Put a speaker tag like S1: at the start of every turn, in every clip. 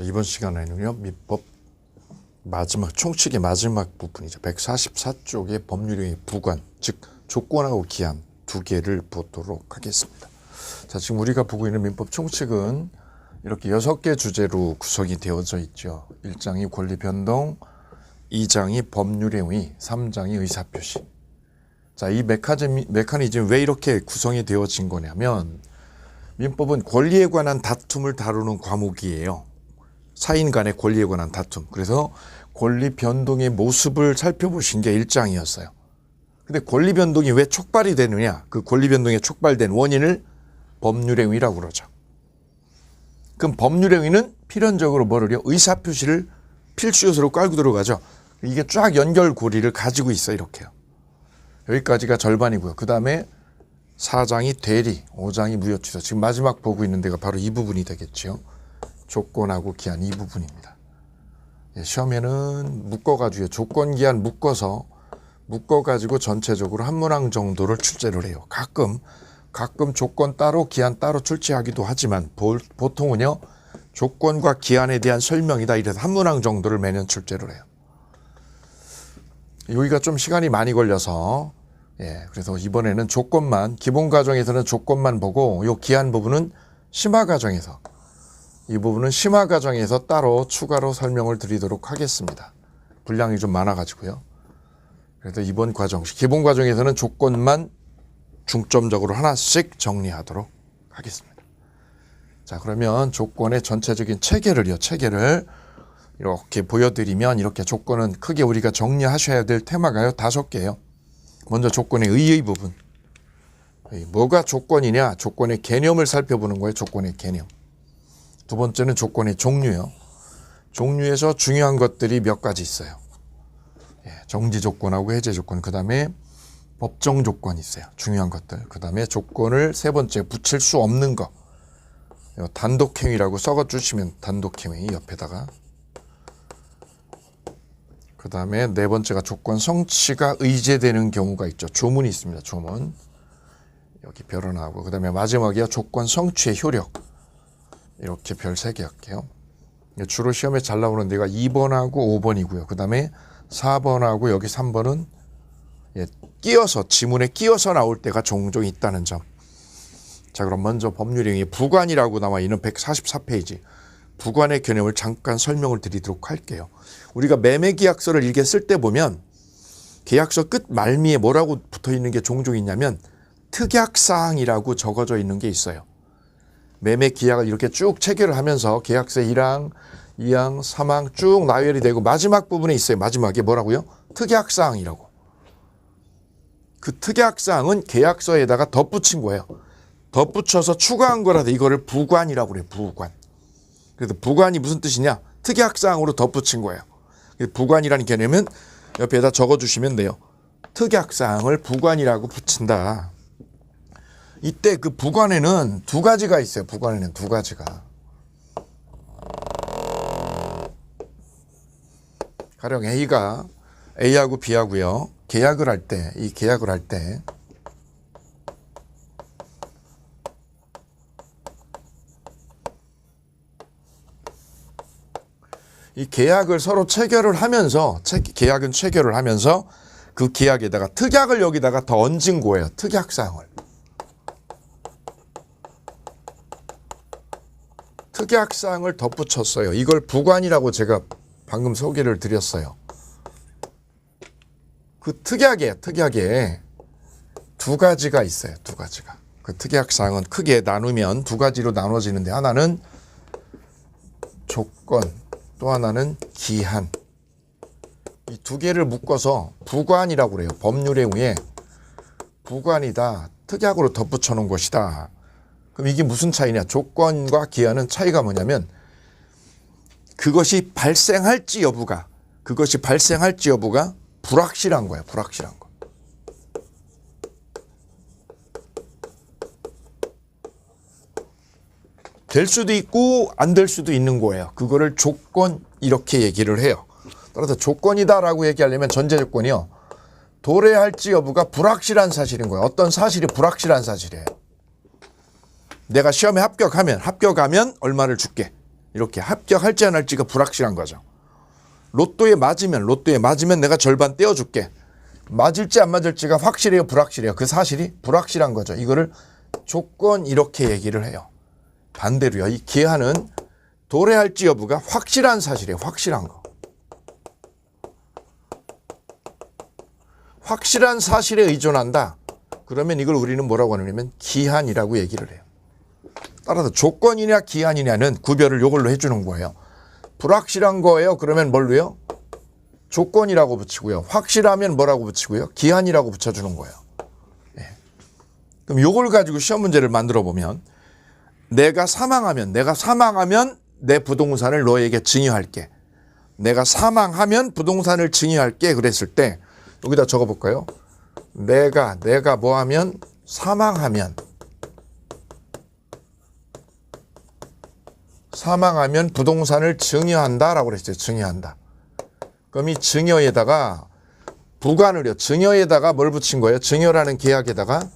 S1: 자, 이번 시간에는요, 민법 마지막, 총칙의 마지막 부분이죠. 144쪽의 법률의 부관, 즉 조건하고 기한 두 개를 보도록 하겠습니다. 자, 지금 우리가 보고 있는 민법 총칙은 이렇게 6개 주제로 구성이 되어져 있죠. 1장이 권리 변동, 2장이 법률의 의의, 3장이 의사표시. 자, 이 메커니즘 왜 이렇게 구성이 되어진 거냐면, 민법은 권리에 관한 다툼을 다루는 과목이에요. 사인 간의 권리에 관한 다툼. 그래서 권리 변동의 모습을 살펴보신 게 1장이었어요. 근데 권리 변동이 왜 촉발이 되느냐? 그 권리 변동에 촉발된 원인을 법률의 의의라고 그러죠. 그럼 법률의 의의는 필연적으로 뭐를요? 의사표시를 필수 요소로 깔고 들어가죠. 이게 쫙 연결고리를 가지고 있어요. 이렇게요. 여기까지가 절반이고요. 그 다음에 4장이 대리, 5장이 무효취소. 지금 마지막 보고 있는 데가 바로 이 부분이 되겠죠. 조건하고 기한 이 부분입니다. 시험에는 묶어가지고 조건 기한 묶어가지고 전체적으로 한 문항 정도를 출제를 해요. 가끔 조건 따로 기한 따로 출제하기도 하지만 보통은요 조건과 기한에 대한 설명이다 이래서 한 문항 정도를 매년 출제를 해요. 여기가 좀 시간이 많이 걸려서 그래서 이번에는 조건만, 기본 과정에서는 조건만 보고 요 기한 부분은 심화 과정에서, 이 부분은 심화 과정에서 따로 추가로 설명을 드리도록 하겠습니다. 분량이 좀 많아가지고요. 그래서 이번 과정, 기본 과정에서는 조건만 중점적으로 하나씩 정리하도록 하겠습니다. 자, 그러면 조건의 전체적인 체계를 이렇게 보여드리면, 이렇게 조건은 크게 우리가 정리하셔야 될 테마가요 5개예요. 먼저 조건의 의의 부분. 뭐가 조건이냐? 조건의 개념을 살펴보는 거예요. 조건의 개념. 두 번째는 조건의 종류요. 종류에서 중요한 것들이 몇 가지 있어요. 정지 조건하고 해제 조건, 그 다음에 법정 조건이 있어요. 중요한 것들. 그 다음에 조건을 세 번째 붙일 수 없는 거. 단독행위라고 썩어주시면 단독행위 옆에다가. 그 다음에 네 번째가 조건 성취가 의제되는 경우가 있죠. 조문이 있습니다. 조문. 여기 별을 나오고. 그 다음에 마지막이야 조건 성취의 효력. 이렇게 별 3개 할게요. 주로 시험에 잘 나오는 데가 2번하고 5번이고요. 그 다음에 4번하고 여기 3번은 끼어서, 지문에 끼어서 나올 때가 종종 있다는 점. 자, 그럼 먼저 법률의 의의 부관이라고 나와 있는 144페이지. 부관의 개념을 잠깐 설명을 드리도록 할게요. 우리가 매매계약서를 이렇게 쓸 때 보면 계약서 끝 말미에 뭐라고 붙어 있는 게 종종 있냐면 특약사항이라고 적어져 있는 게 있어요. 매매계약을 이렇게 쭉 체결을 하면서 계약서 1항, 2항, 3항 쭉 나열이 되고 마지막 부분에 있어요. 마지막에 뭐라고요? 특약사항이라고. 그 특약사항은 계약서에다가 덧붙인 거예요. 덧붙여서 추가한 거라서 이거를 부관이라고 그래요. 부관. 그래서 부관이 무슨 뜻이냐? 특약사항으로 덧붙인 거예요. 부관이라는 개념은 옆에다 적어주시면 돼요. 특약사항을 부관이라고 붙인다. 이때 그 부관에는 2가지가 있어요. 부관에는 2가지가. 가령 A가 A하고 B하고요. 계약을 할 때, 이 계약을 할 때 이 계약을 서로 체결을 하면서, 계약은 체결을 하면서 그 계약에다가 특약을 여기다가 더 얹은 거예요. 특약사항을. 특약사항을 덧붙였어요. 이걸 부관이라고 제가 방금 소개를 드렸어요. 그 특약에 2가지가 있어요. 2가지가. 그 특약사항은 크게 나누면 2가지로 나눠지는데, 하나는 조건, 또 하나는 기한. 이 2개를 묶어서 부관이라고 그래요. 법률에 의해 부관이다. 특약으로 덧붙여 놓은 것이다. 그럼 이게 무슨 차이냐? 조건과 기한은 차이가 뭐냐면 그것이 발생할지 여부가 불확실한 거야. 불확실한 거. 될 수도 있고 안 될 수도 있는 거예요. 그거를 조건 이렇게 얘기를 해요. 따라서 조건이다라고 얘기하려면 전제 조건이요. 도래할지 여부가 불확실한 사실인 거예요. 어떤 사실이 불확실한 사실이에요. 내가 시험에 합격하면 얼마를 줄게. 이렇게 합격할지 안 할지가 불확실한 거죠. 로또에 맞으면 내가 절반 떼어줄게. 맞을지 안 맞을지가 확실해요, 불확실해요? 그 사실이 불확실한 거죠. 이거를 조건 이렇게 얘기를 해요. 반대로요. 이 기한은 도래할지 여부가 확실한 사실이에요. 확실한 거. 확실한 사실에 의존한다. 그러면 이걸 우리는 뭐라고 하냐면 기한이라고 얘기를 해요. 따라서 조건이냐 기한이냐는 구별을 이걸로 해주는 거예요. 불확실한 거예요. 그러면 뭘로요? 조건이라고 붙이고요. 확실하면 뭐라고 붙이고요? 기한이라고 붙여주는 거예요. 예. 그럼 이걸 가지고 시험 문제를 만들어 보면 내가 사망하면 내 부동산을 너에게 증여할게. 내가 사망하면 부동산을 증여할게. 그랬을 때 여기다 적어볼까요? 내가 뭐하면 사망하면 부동산을 증여한다라고 그랬어요. 증여한다. 그럼 이 증여에다가 부관을요. 증여에다가 뭘 붙인 거예요? 증여라는 계약에다가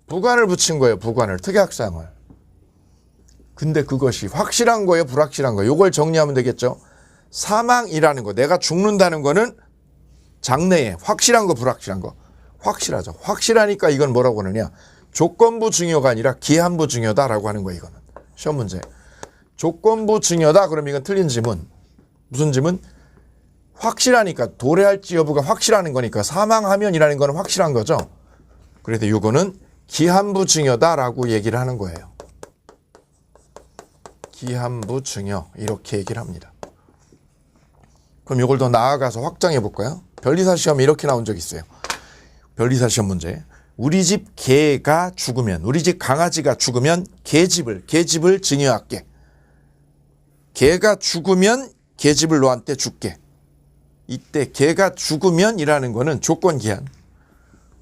S1: 부관을 붙인 거예요. 부관을. 특약상을. 근데 그것이 확실한 거예요? 불확실한 거예요? 이걸 정리하면 되겠죠? 사망이라는 거. 내가 죽는다는 거는 장래에 확실한 거 불확실한 거. 확실하죠. 확실하니까 이건 뭐라고 하느냐. 조건부 증여가 아니라 기한부 증여다라고 하는 거예요. 이거는. 시험 문제. 조건부 증여다. 그럼 이건 틀린 지문. 무슨 지문? 확실하니까 도래할지 여부가 확실하는 거니까 사망하면이라는 거는 확실한 거죠. 그래서 이거는 기한부 증여다라고 얘기를 하는 거예요. 기한부 증여 이렇게 얘기를 합니다. 그럼 이걸 더 나아가서 확장해 볼까요? 변리사 시험에 이렇게 나온 적이 있어요. 변리사 시험 문제. 우리 집 개가 죽으면, 우리 집 강아지가 죽으면 개집을 증여할게. 개가 죽으면 개집을 너한테 줄게. 이때 개가 죽으면이라는 거는 조건 기한.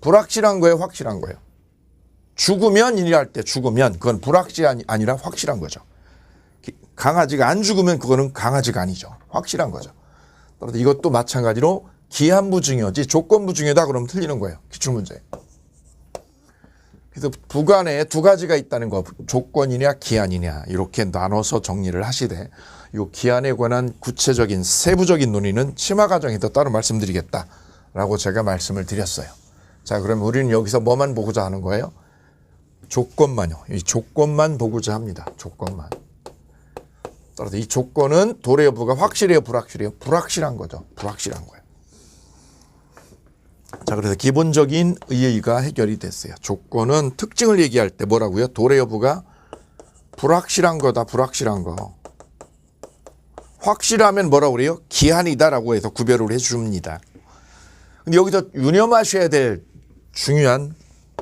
S1: 불확실한 거예요, 확실한 거예요? 죽으면이라 할 때 죽으면 그건 불확실이 아니라 확실한 거죠. 강아지가 안 죽으면 그거는 강아지가 아니죠. 확실한 거죠. 그런데 이것도 마찬가지로 기한부 증여지 조건부 증여다 그러면 틀리는 거예요. 기출문제. 그래서 부관에 두 가지가 있다는 거. 조건이냐 기한이냐 이렇게 나눠서 정리를 하시되 이 기한에 관한 구체적인 세부적인 논의는 심화 과정에서 따로 말씀드리겠다라고 제가 말씀을 드렸어요. 자, 그러면 우리는 여기서 뭐만 보고자 하는 거예요? 조건만요. 이 조건만 보고자 합니다. 조건만. 따라서 이 조건은 도래 여부가 확실해요, 불확실해요? 불확실한 거죠. 불확실한 거예요. 자, 그래서 기본적인 의의가 해결이 됐어요. 조건은 특징을 얘기할 때 뭐라고요? 도래 여부가 불확실한 거다, 불확실한 거. 확실하면 뭐라고 그래요? 기한이다라고 해서 구별을 해줍니다. 근데 여기서 유념하셔야 될 중요한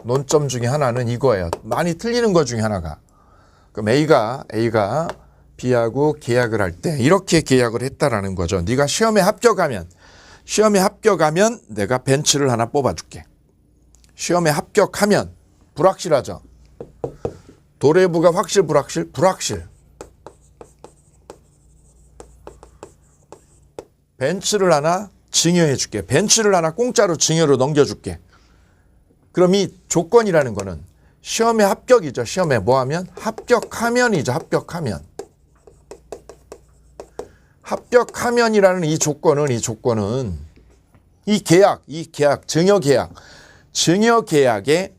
S1: 논점 중에 하나는 이거예요. 많이 틀리는 것 중에 하나가. 그럼 A가 B하고 계약을 할 때 이렇게 계약을 했다라는 거죠. 네가 시험에 합격하면 내가 벤츠를 하나 뽑아줄게. 시험에 합격하면 불확실하죠. 도래부가 확실, 불확실? 불확실. 벤츠를 하나 증여해 줄게. 벤츠를 하나 공짜로 증여로 넘겨줄게. 그럼 이 조건이라는 거는 시험에 합격이죠. 시험에 뭐하면? 합격하면이죠. 합격하면. 합격하면이라는 이 조건은 이 계약, 증여 계약의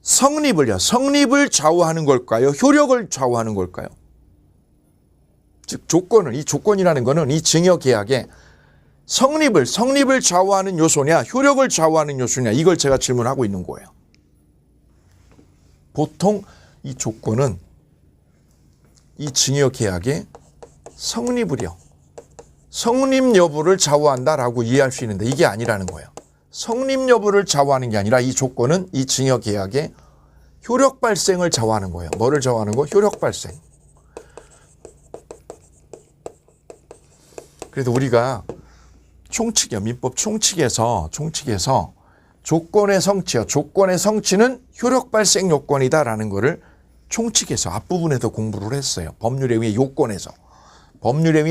S1: 성립을 좌우하는 걸까요? 효력을 좌우하는 걸까요? 즉 이 조건이라는 거는 이 증여 계약의 성립을 좌우하는 요소냐, 효력을 좌우하는 요소냐, 이걸 제가 질문하고 있는 거예요. 보통 이 조건은 이 증여 계약의 성립 여부를 좌우한다라고 이해할 수 있는데 이게 아니라는 거예요. 성립 여부를 좌우하는 게 아니라 이 조건은 이 증여 계약의 효력 발생을 좌우하는 거예요. 뭐를 좌우하는 거? 효력 발생. 그래서 우리가 총칙이요. 민법 총칙에서 조건의 성취는 효력 발생 요건이다라는 거를 총칙에서 앞부분에서 공부를 했어요. 법률에 의해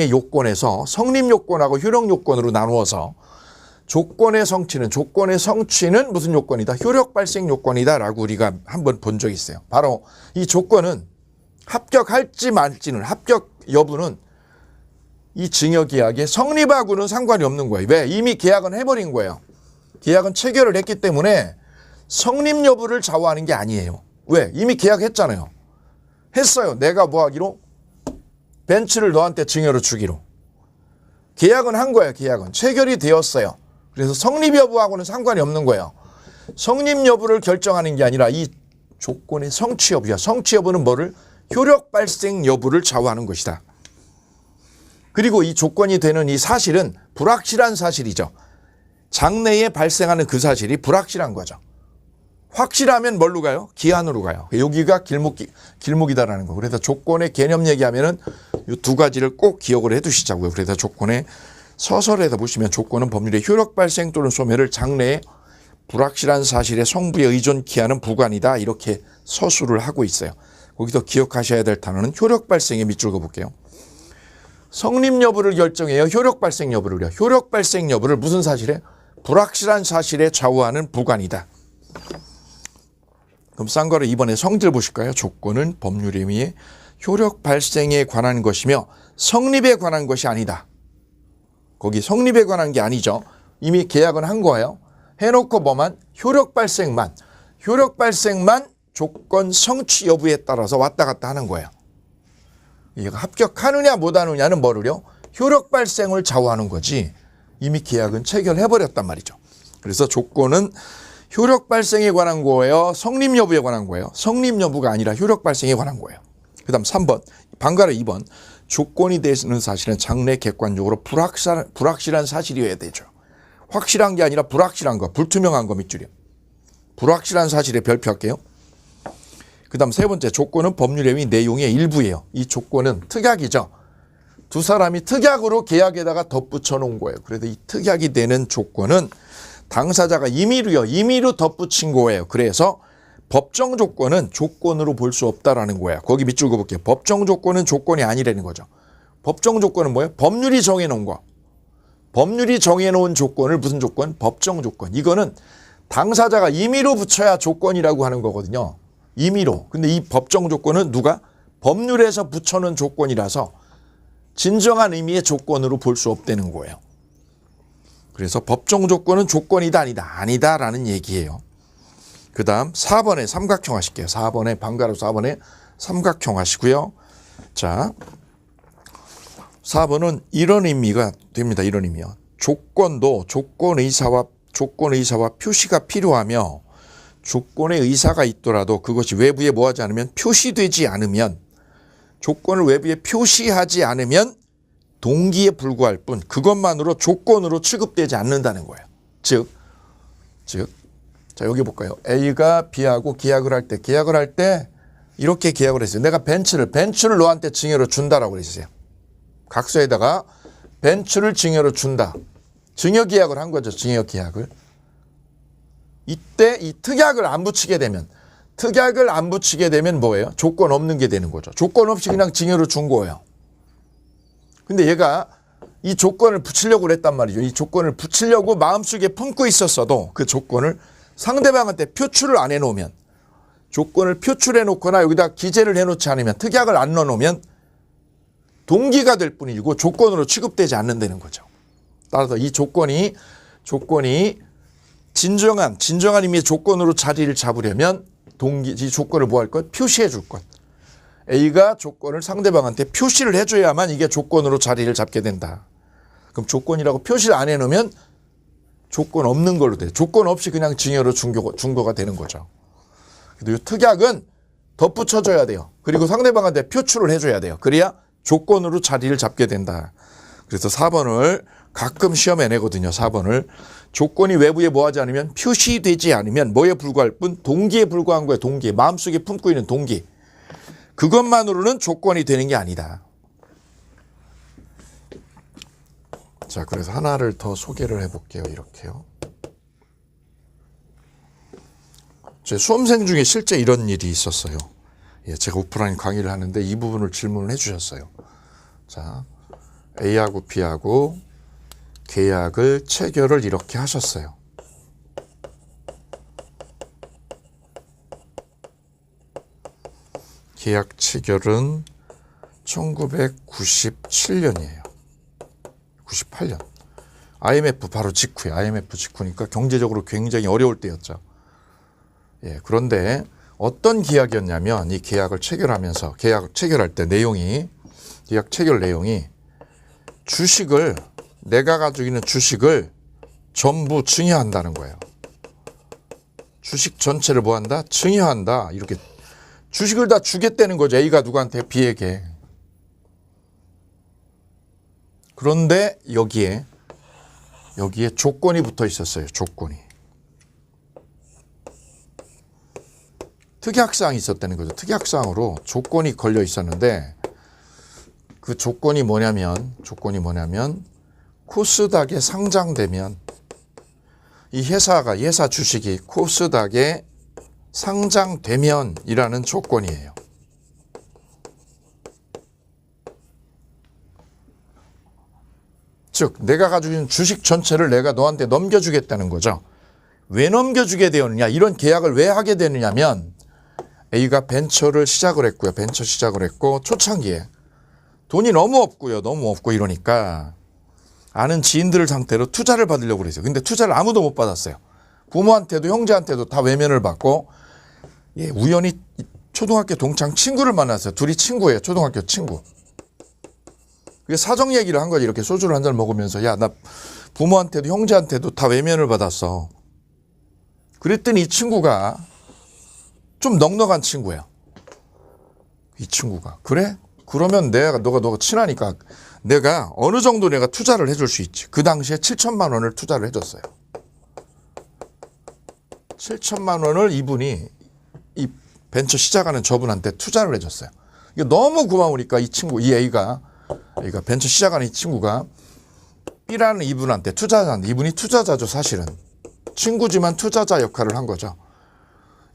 S1: 요건에서 성립 요건하고 효력 요건으로 나누어서 조건의 성취는 무슨 요건이다? 효력 발생 요건이다라고 우리가 한번 본 적이 있어요. 바로 이 조건은 합격할지 말지는 여부는 이 증여계약의 성립하고는 상관이 없는 거예요. 왜? 이미 계약은 해버린 거예요. 계약은 체결을 했기 때문에 성립 여부를 좌우하는 게 아니에요. 왜? 이미 계약했잖아요. 했어요. 내가 뭐 하기로? 벤츠를 너한테 증여로 주기로. 계약은 한 거예요. 계약은. 체결이 되었어요. 그래서 성립 여부하고는 상관이 없는 거예요. 성립 여부를 결정하는 게 아니라 이 조건의 성취 여부야. 성취 여부는 뭐를? 효력 발생 여부를 좌우하는 것이다. 그리고 이 조건이 되는 이 사실은 불확실한 사실이죠. 장래에 발생하는 그 사실이 불확실한 거죠. 확실하면 뭘로 가요? 기한으로 가요. 여기가 길목이다라는 거. 그래서 조건의 개념 얘기하면은 이 두 가지를 꼭 기억을 해 두시자고요. 그래서 조건의 서설에서 보시면 조건은 법률의 효력 발생 또는 소멸을 장래에 불확실한 사실의 성부에 의존 기한은 부관이다. 이렇게 서술을 하고 있어요. 거기서 기억하셔야 될 단어는 효력 발생에 밑줄 그어볼게요. 성립 여부를 결정해요. 효력 발생 여부를요. 효력 발생 여부를 무슨 사실에? 불확실한 사실에 좌우하는 부관이다. 그럼 싼 거를 이번에 성질 보실까요? 조건은 법률에 의해 효력 발생에 관한 것이며 성립에 관한 것이 아니다. 거기 성립에 관한 게 아니죠. 이미 계약은 한 거예요. 해놓고 뭐만? 효력 발생만 조건 성취 여부에 따라서 왔다 갔다 하는 거예요. 얘가 합격하느냐 못하느냐는 뭐를요? 효력 발생을 좌우하는 거지. 이미 계약은 체결해버렸단 말이죠. 그래서 조건은 효력 발생에 관한 거예요? 성립 여부에 관한 거예요? 성립 여부가 아니라 효력 발생에 관한 거예요. 그 다음 3번, 방가로 2번. 조건이 되는 사실은 장래 객관적으로 불확실한 사실이어야 되죠. 확실한 게 아니라 불확실한 거, 불투명한 거 밑줄이요. 불확실한 사실에 별표할게요. 그 다음 세 번째, 조건은 법률 행위 내용의 일부예요. 이 조건은 특약이죠. 두 사람이 특약으로 계약에다가 덧붙여 놓은 거예요. 그래서 이 특약이 되는 조건은 당사자가 임의로 덧붙인 거예요. 그래서 법정 조건은 조건으로 볼 수 없다라는 거야. 거기 밑줄 그어볼게요. 법정 조건은 조건이 아니라는 거죠. 법정 조건은 뭐예요? 법률이 정해놓은 거. 법률이 정해놓은 조건을 무슨 조건? 법정 조건. 이거는 당사자가 임의로 붙여야 조건이라고 하는 거거든요. 임의로. 근데 이 법정 조건은 누가? 법률에서 붙여놓은 조건이라서 진정한 의미의 조건으로 볼 수 없다는 거예요. 그래서 법정 조건은 조건이다 아니다라는 얘기예요. 그 다음 4번에 삼각형 하실게요. 4번에 방가로 4번에 삼각형 하시고요. 자, 4번은 이런 의미가 됩니다. 이런 의미요. 조건도 조건 의사와 표시가 필요하며 조건의 의사가 있더라도 그것이 외부에 뭐하지 않으면 표시되지 않으면 조건을 외부에 표시하지 않으면 동기에 불과할 뿐 그것만으로 조건으로 취급되지 않는다는 거예요. 즉 자 여기 볼까요? A가 B하고 계약을 할 때 이렇게 계약을 했어요. 내가 벤츠를 너한테 증여로 준다라고 그랬어요. 각서에다가 벤츠를 증여로 준다. 증여 계약을 한 거죠. 증여 계약을. 이때 이 특약을 안 붙이게 되면 뭐예요? 조건 없는 게 되는 거죠. 조건 없이 그냥 증여로 준 거예요. 근데 얘가 이 조건을 붙이려고 그랬단 말이죠. 이 조건을 붙이려고 마음속에 품고 있었어도 그 조건을 상대방한테 표출을 안 해놓으면 조건을 표출해 놓거나 여기다 기재를 해놓지 않으면 특약을 안 넣어놓으면 동기가 될 뿐이고 조건으로 취급되지 않는다는 거죠. 따라서 이 조건이 진정한 의미의 조건으로 자리를 잡으려면 이 조건을 뭐 할 것? 표시해 줄 것. A가 조건을 상대방한테 표시를 해줘야만 이게 조건으로 자리를 잡게 된다. 그럼 조건이라고 표시를 안 해놓으면 조건 없는 걸로 돼. 조건 없이 그냥 증여로 준 거가 되는 거죠. 그래도 이 특약은 덧붙여줘야 돼요. 그리고 상대방한테 표출을 해줘야 돼요. 그래야 조건으로 자리를 잡게 된다. 그래서 4번을 가끔 시험에 내거든요. 4번을. 조건이 외부에 뭐하지 않으면 표시되지 않으면 뭐에 불과할 뿐 동기에 불과한 거예요. 동기. 마음속에 품고 있는 동기. 그것만으로는 조건이 되는 게 아니다. 자, 그래서 하나를 더 소개를 해볼게요. 이렇게요. 제 수험생 중에 실제 이런 일이 있었어요. 예, 제가 오프라인 강의를 하는데 이 부분을 질문을 해주셨어요. 자, A하고 B하고 계약을 체결을 이렇게 하셨어요. 계약 체결은 1997년이에요. 98년. IMF 바로 직후에, IMF 직후니까 경제적으로 굉장히 어려울 때였죠. 예, 그런데 어떤 계약이었냐면 이 계약을 체결하면서 계약을 체결할 때 내용이 계약 체결 내용이 주식을 내가 가지고 있는 주식을 전부 증여한다는 거예요. 주식 전체를 뭐 한다? 증여한다. 이렇게 주식을 다 주겠다는 거죠. A가 누구한테? B에게. 그런데 여기에 조건이 붙어 있었어요. 조건이. 특약사항이 있었다는 거죠. 특약사항으로 조건이 걸려 있었는데 그 조건이 뭐냐면 코스닥에 상장되면 이 회사 주식이 코스닥에 상장되면이라는 조건이에요. 즉 내가 가지고 있는 주식 전체를 내가 너한테 넘겨주겠다는 거죠. 왜 넘겨주게 되었느냐, 이런 계약을 왜 하게 되느냐면 A가 벤처를 시작을 했고요. 벤처 시작을 했고 초창기에 돈이 너무 없고 이러니까 아는 지인들을 상태로 투자를 받으려고 그랬어요. 근데 투자를 아무도 못 받았어요. 부모한테도 형제한테도 다 외면을 받고 예, 우연히 초등학교 동창 친구를 만났어요. 둘이 친구예요. 초등학교 친구. 그게 사정 얘기를 한 거지. 이렇게 소주를 한 잔 먹으면서 야, 나 부모한테도 형제한테도 다 외면을 받았어. 그랬더니 이 친구가 좀 넉넉한 친구예요. 이 친구가 그래? 그러면 너가 친하니까 내가 어느 정도 내가 투자를 해줄 수 있지. 그 당시에 7천만 원을 투자를 해줬어요. 7천만 원을 이분이 이 벤처 시작하는 저분한테 투자를 해줬어요. 이게 너무 고마우니까 이 A가 벤처 시작하는 이 친구가 B라는 이분한테 투자자인데 이분이 투자자죠. 사실은 친구지만 투자자 역할을 한 거죠.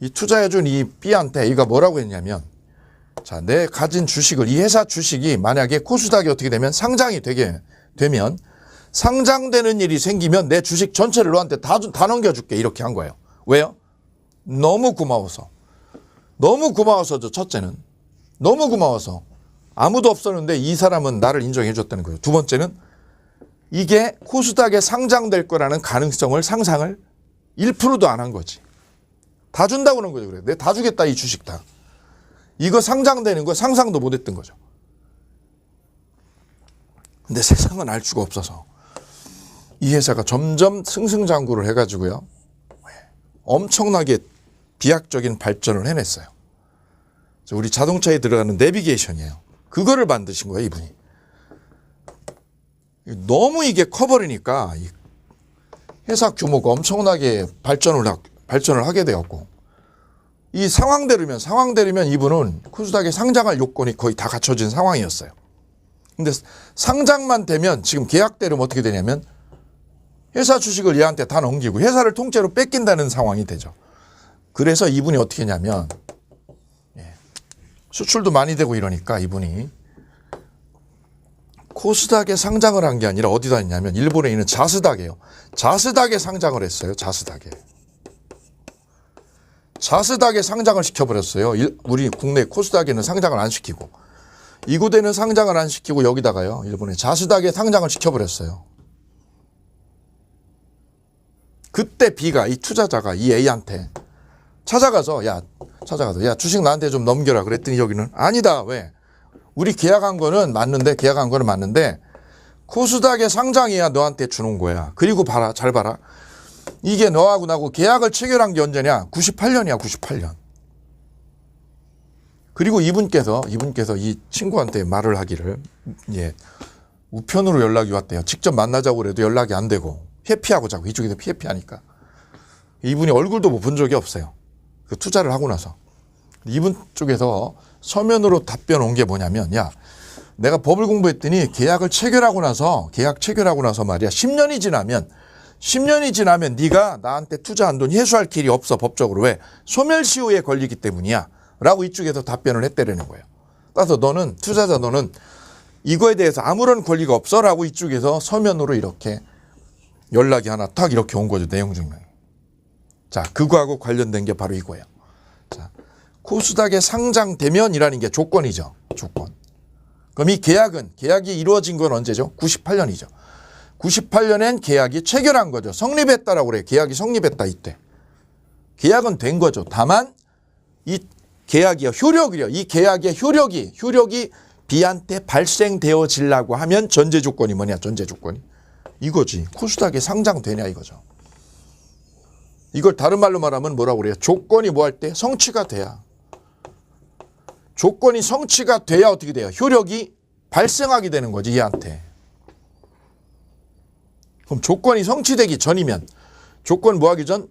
S1: 이 투자해준 이 B한테 A가 뭐라고 했냐면 자, 내 가진 주식을 이 회사 주식이 만약에 코스닥이 어떻게 되면 상장이 되면 상장되는 일이 생기면 내 주식 전체를 너한테 다 넘겨줄게. 이렇게 한 거예요. 왜요? 너무 고마워서. 너무 고마워서죠. 첫째는 너무 고마워서 아무도 없었는데 이 사람은 나를 인정해 줬다는 거예요. 두 번째는 이게 코스닥에 상장될 거라는 가능성을 상상을 1%도 안 한 거지. 다 준다고 그런 거죠. 그래. 내가 다 주겠다 이 주식 다. 이거 상장되는 거 상상도 못 했던 거죠. 근데 세상은 알 수가 없어서 이 회사가 점점 승승장구를 해가지고요. 엄청나게 비약적인 발전을 해냈어요. 우리 자동차에 들어가는 내비게이션이에요. 그거를 만드신 거예요, 이분이. 너무 이게 커버리니까 회사 규모가 엄청나게 발전을 하게 되었고 이 상황대로면 이분은 코스닥에 상장할 요건이 거의 다 갖춰진 상황이었어요. 근데 상장만 되면 지금 계약대로면 어떻게 되냐면 회사 주식을 얘한테 다 넘기고 회사를 통째로 뺏긴다는 상황이 되죠. 그래서 이분이 어떻게 했냐면 수출도 많이 되고 이러니까 이분이 코스닥에 상장을 한 게 아니라 어디다 했냐면 일본에 있는 자스닥이에요. 자스닥에 상장을 했어요. 자스닥에 상장을 시켜버렸어요. 우리 국내 코스닥에는 상장을 안 시키고 이곳에는 상장을 안 시키고 여기다가요. 일본에 자스닥에 상장을 시켜버렸어요. 그때 B가 이 투자자가 이 A한테 찾아가서 야 주식 나한테 좀 넘겨라 그랬더니 여기는 아니다. 왜? 우리 계약한 거는 맞는데 코스닥에 상장해야 너한테 주는 거야. 그리고 잘 봐라. 이게 너하고 나하고 계약을 체결한 게 언제냐? 98년이야. 98년. 그리고 이분께서 이 친구한테 말을 하기를 우편으로 연락이 왔대요. 직접 만나자고 그래도 연락이 안 되고 회피하고 자고 이쪽에서 회피하니까 이분이 얼굴도 못 본 적이 없어요. 그 투자를 하고 나서 이분 쪽에서 서면으로 답변 온 게 뭐냐면 야 내가 법을 공부했더니 계약 체결하고 나서 말이야 10년이 지나면 네가 나한테 투자한 돈 회수할 길이 없어. 법적으로. 왜? 소멸시효에 걸리기 때문이야 라고 이쪽에서 답변을 했다라는 거예요. 따라서 너는 투자자 너는 이거에 대해서 아무런 권리가 없어 라고 이쪽에서 서면으로 이렇게 연락이 하나 탁 이렇게 온 거죠. 내용 증명이. 자, 그거하고 관련된 게 바로 이거예요. 자, 코스닥에 상장되면이라는 게 조건이죠. 조건. 그럼 이 계약이 이루어진 건 언제죠? 98년이죠. 98년엔 계약이 체결한 거죠. 성립했다라고 그래요. 계약이 성립했다 이때. 계약은 된 거죠. 다만 이 계약이 효력이요. 이 계약의 효력이 B한테 발생되어지려고 하면 전제 조건이 뭐냐? 전제 조건이 이거지. 코스닥에 상장되냐 이거죠. 이걸 다른 말로 말하면 뭐라고 그래요? 조건이 뭐 할 때 성취가 돼야. 조건이 성취가 돼야 어떻게 돼요? 효력이 발생하게 되는 거지 얘한테. 그럼 조건이 성취되기 전이면 조건 뭐 하기 전?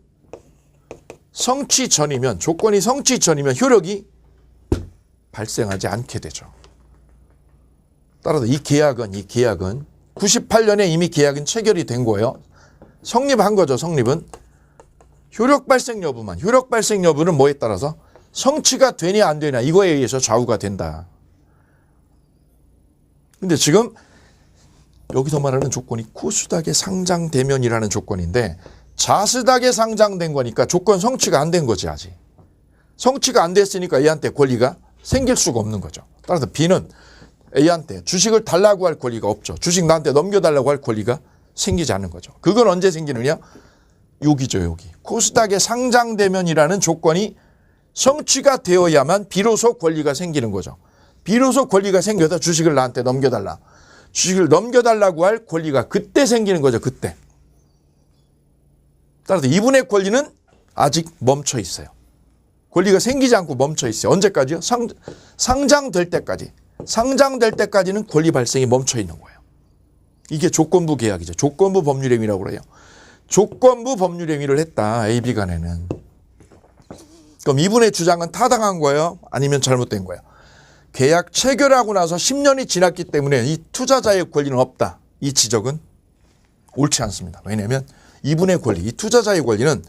S1: 성취 전이면 조건이 성취 전이면 효력이 발생하지 않게 되죠. 따라서 이 계약은 98년에 이미 계약은 체결이 된 거예요. 성립한 거죠. 성립은. 효력 발생 여부는 뭐에 따라서 성취가 되냐 안 되냐 이거에 의해서 좌우가 된다. 근데 지금 여기서 말하는 조건이 코스닥에 상장되면이라는 조건인데 자스닥에 상장된 거니까 조건 성취가 안 된 거지 아직. 성취가 안 됐으니까 A한테 권리가 생길 수가 없는 거죠. 따라서 B는 A한테 주식을 달라고 할 권리가 없죠. 주식 나한테 넘겨달라고 할 권리가 생기지 않는 거죠. 그건 언제 생기느냐? 여기죠, 여기. 코스닥에 상장되면이라는 조건이 성취가 되어야만 비로소 권리가 생기는 거죠. 비로소 권리가 생겨서 주식을 나한테 넘겨달라. 주식을 넘겨달라고 할 권리가 그때 생기는 거죠, 그때. 따라서 이분의 권리는 아직 멈춰 있어요. 권리가 생기지 않고 멈춰 있어요. 언제까지요? 상장될 때까지. 상장될 때까지는 권리 발생이 멈춰 있는 거예요. 이게 조건부 계약이죠. 조건부 법률행위라고 그래요. 조건부 법률행위를 했다. A, B 간에는. 그럼 이분의 주장은 타당한 거예요? 아니면 잘못된 거예요? 계약 체결하고 나서 10년이 지났기 때문에 이 투자자의 권리는 없다. 이 지적은 옳지 않습니다. 왜냐하면 이분의 권리, 이 투자자의 권리는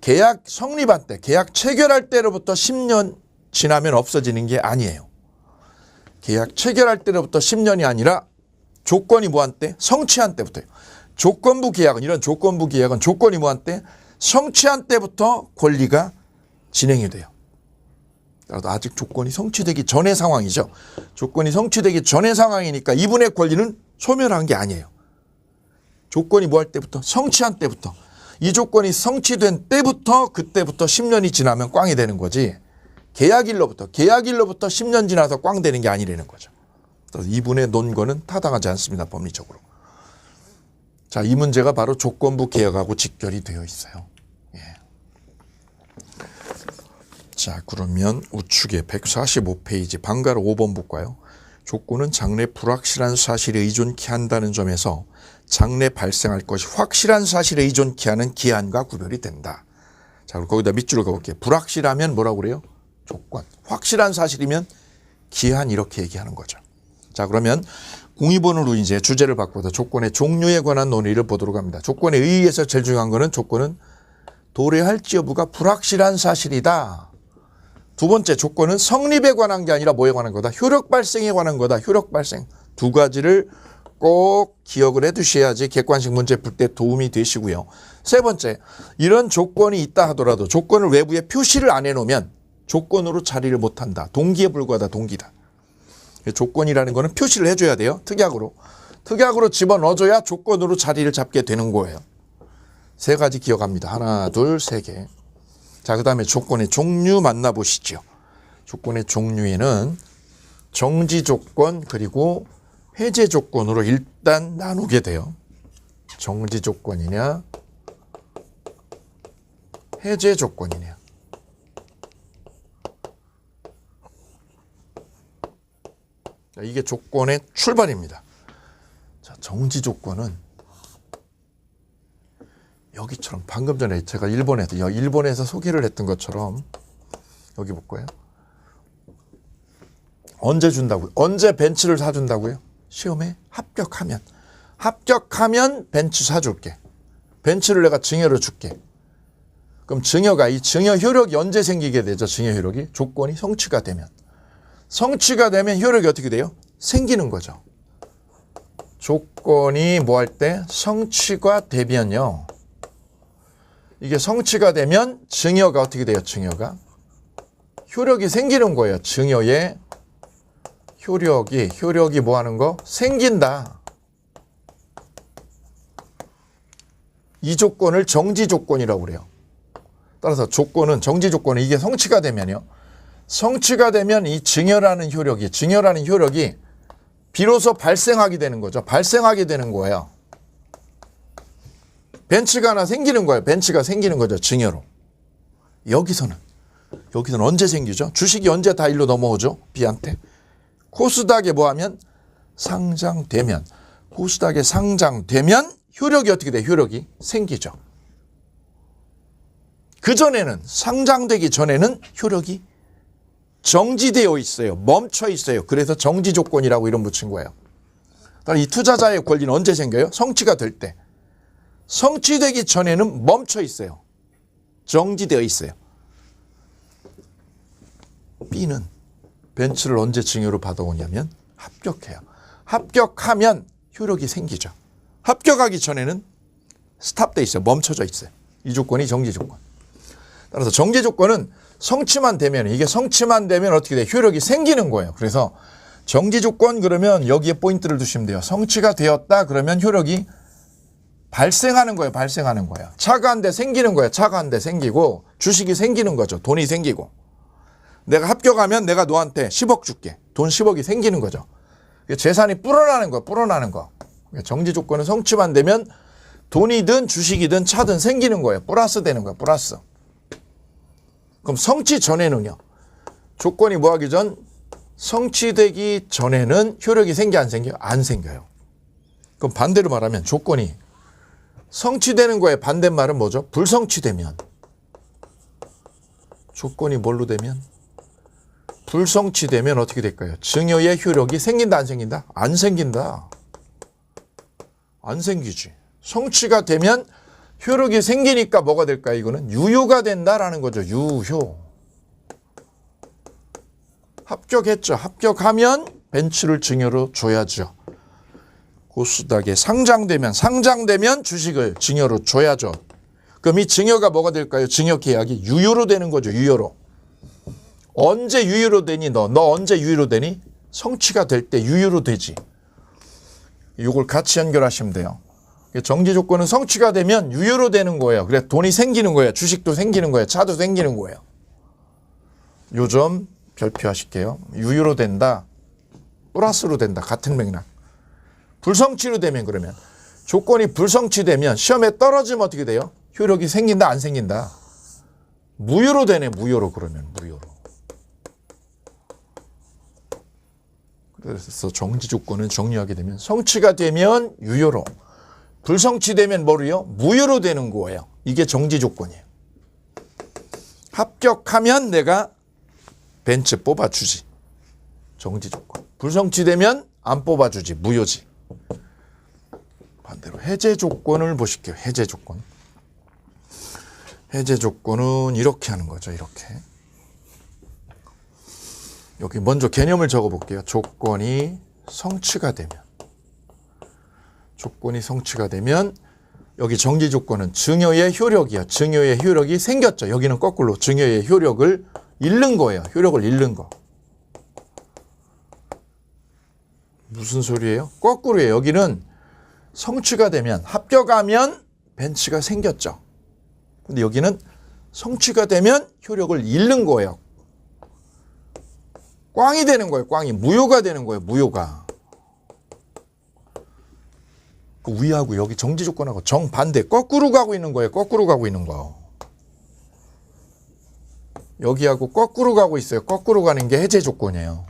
S1: 계약 성립한 때, 계약 체결할 때로부터 10년 지나면 없어지는 게 아니에요. 계약 체결할 때로부터 10년이 아니라 조건이 뭐한 때? 성취한 때부터요. 조건부 계약은 이런 조건부 계약은 조건이 뭐한 때? 성취한 때부터 권리가 진행이 돼요. 아직 조건이 성취되기 전의 상황이죠. 조건이 성취되기 전의 상황이니까 이분의 권리는 소멸한 게 아니에요. 조건이 뭐 할 때부터? 성취한 때부터. 이 조건이 성취된 때부터 그때부터 10년이 지나면 꽝이 되는 거지. 계약일로부터 10년 지나서 꽝 되는 게 아니라는 거죠. 그래서 이분의 논거는 타당하지 않습니다. 법리적으로. 자, 이 문제가 바로 조건부 계약하고 직결이 되어 있어요. 예. 자, 그러면 우측에 145페이지 방가로 5번 볼까요? 조건은 장래 불확실한 사실에 의존케 한다는 점에서 장래 발생할 것이 확실한 사실에 의존케 하는 기한과 구별이 된다. 자, 그리고 거기다 밑줄을 그어볼게요. 불확실하면 뭐라고 그래요? 조건. 확실한 사실이면 기한 이렇게 얘기하는 거죠. 자, 그러면 공의번호로 이제 주제를 바꿔서 조건의 종류에 관한 논의를 보도록 합니다. 조건에 의해서 제일 중요한 거는 조건은 도래할지 여부가 불확실한 사실이다. 두 번째 조건은 성립에 관한 게 아니라 뭐에 관한 거다? 효력 발생에 관한 거다. 효력 발생. 두 가지를 꼭 기억을 해 두셔야지 객관식 문제 풀 때 도움이 되시고요. 세 번째, 이런 조건이 있다 하더라도 조건을 외부에 표시를 안 해놓으면 조건으로 자리를 못한다. 동기에 불과하다. 동기다. 조건이라는 거는 표시를 해줘야 돼요. 특약으로. 특약으로 집어넣어줘야 조건으로 자리를 잡게 되는 거예요. 세 가지 기억합니다. 하나, 둘, 세 개. 자, 그 다음에 조건의 종류 만나보시죠. 조건의 종류에는 정지 조건 그리고 해제 조건으로 일단 나누게 돼요. 정지 조건이냐 해제 조건이냐. 자, 이게 조건의 출발입니다. 자, 정지 조건은 여기처럼 방금 전에 제가 일본에서 소개를 했던 것처럼 여기 볼 거예요. 언제 준다고요? 언제 벤츠를 사준다고요? 시험에 합격하면 벤츠 사줄게. 벤츠를 내가 증여를 줄게. 그럼 이 증여 효력이 언제 생기게 되죠? 증여 효력이 조건이 성취가 되면 효력이 어떻게 돼요? 생기는 거죠. 조건이 뭐 할 때 성취가 되면요. 이게 성취가 되면 증여가 어떻게 돼요? 증여가 효력이 생기는 거예요. 증여의 효력이 뭐 하는 거? 생긴다. 이 조건을 정지 조건이라고 그래요. 따라서 정지 조건은 이게 성취가 되면요. 성취가 되면 이 증여라는 효력이 비로소 발생하게 되는 거죠. 발생하게 되는 거예요. 벤츠가 하나 생기는 거예요. 벤츠가 생기는 거죠. 증여로. 여기서는 언제 생기죠? 주식이 언제 다 일로 넘어오죠? B한테. 코스닥에 뭐 하면? 상장되면. 코스닥에 상장되면 효력이 어떻게 돼? 효력이 생기죠. 그전에는 상장되기 전에는 효력이 정지되어 있어요. 멈춰 있어요. 그래서 정지 조건이라고 이름 붙인 거예요. 이 투자자의 권리는 언제 생겨요? 성취가 될 때. 성취되기 전에는 멈춰 있어요. 정지되어 있어요. B는 벤츠를 언제 증여로 받아오냐면 합격해요. 합격하면 효력이 생기죠. 합격하기 전에는 스탑돼 있어요. 멈춰져 있어요. 이 조건이 정지 조건. 따라서 정지 조건은 성취만 되면 어떻게 돼요? 효력이 생기는 거예요. 그래서 정지 조건 그러면 여기에 포인트를 두시면 돼요. 성취가 되었다 그러면 효력이 발생하는 거예요. 차가 한 대 생기는 거예요. 차가 한 대 생기고 주식이 생기는 거죠. 돈이 생기고. 내가 합격하면 내가 너한테 10억 줄게. 돈 10억이 생기는 거죠. 재산이 불어나는 거. 정지 조건은 성취만 되면 돈이든 주식이든 차든 생기는 거예요. 플러스 되는 거예요. 플러스. 그럼 성취 전에는요. 조건이 뭐 하기 전? 성취되기 전에는 효력이 생겨 안 생겨요? 안 생겨요. 그럼 반대로 말하면 조건이 성취되는 거에 반대말은 뭐죠? 불성취되면. 조건이 뭘로 되면? 불성취되면 어떻게 될까요? 증여의 효력이 생긴다 안 생긴다? 안 생긴다. 안 생기지. 성취가 되면 효력이 생기니까 뭐가 될까요? 이거는 유효가 된다라는 거죠. 유효. 합격했죠. 합격하면 벤츠를 증여로 줘야죠. 코스닥에 상장되면 주식을 증여로 줘야죠. 그럼 이 증여가 뭐가 될까요? 증여 계약이 유효로 되는 거죠. 유효로. 언제 유효로 되니? 너 언제 유효로 되니? 성취가 될 때 유효로 되지. 이걸 같이 연결하시면 돼요. 정지 조건은 성취가 되면 유효로 되는 거예요. 그래서 돈이 생기는 거예요. 주식도 생기는 거예요. 차도 생기는 거예요. 요 점 별표하실게요. 유효로 된다. 플러스로 된다. 같은 맥락. 불성취로 되면 그러면 조건이 불성취되면 시험에 떨어지면 어떻게 돼요? 효력이 생긴다 안 생긴다? 무효로 되네. 무효로. 그래서 정지 조건은 정리하게 되면 성취가 되면 유효로, 불성취되면 뭐로요? 무효로 되는 거예요. 이게 정지 조건이에요. 합격하면 내가 벤츠 뽑아주지. 정지 조건. 불성취되면 안 뽑아주지. 무효지. 반대로 해제 조건을 보실게요. 해제 조건. 해제 조건은 이렇게 하는 거죠. 이렇게. 여기 먼저 개념을 적어볼게요. 조건이 성취가 되면 여기 정지 조건은 증여의 효력이야. 증여의 효력이 생겼죠. 여기는 거꾸로 증여의 효력을 잃는 거예요. 효력을 잃는 거. 무슨 소리예요? 거꾸로예요. 여기는 성취가 되면 합격하면 벤츠가 생겼죠. 근데 여기는 성취가 되면 효력을 잃는 거예요. 꽝이 되는 거예요. 꽝이. 무효가 되는 거예요. 무효가. 그 위하고 여기 정지 조건하고 정반대. 거꾸로 가고 있는 거예요. 거꾸로 가고 있는 거. 여기하고 거꾸로 가고 있어요. 거꾸로 가는 게 해제 조건이에요.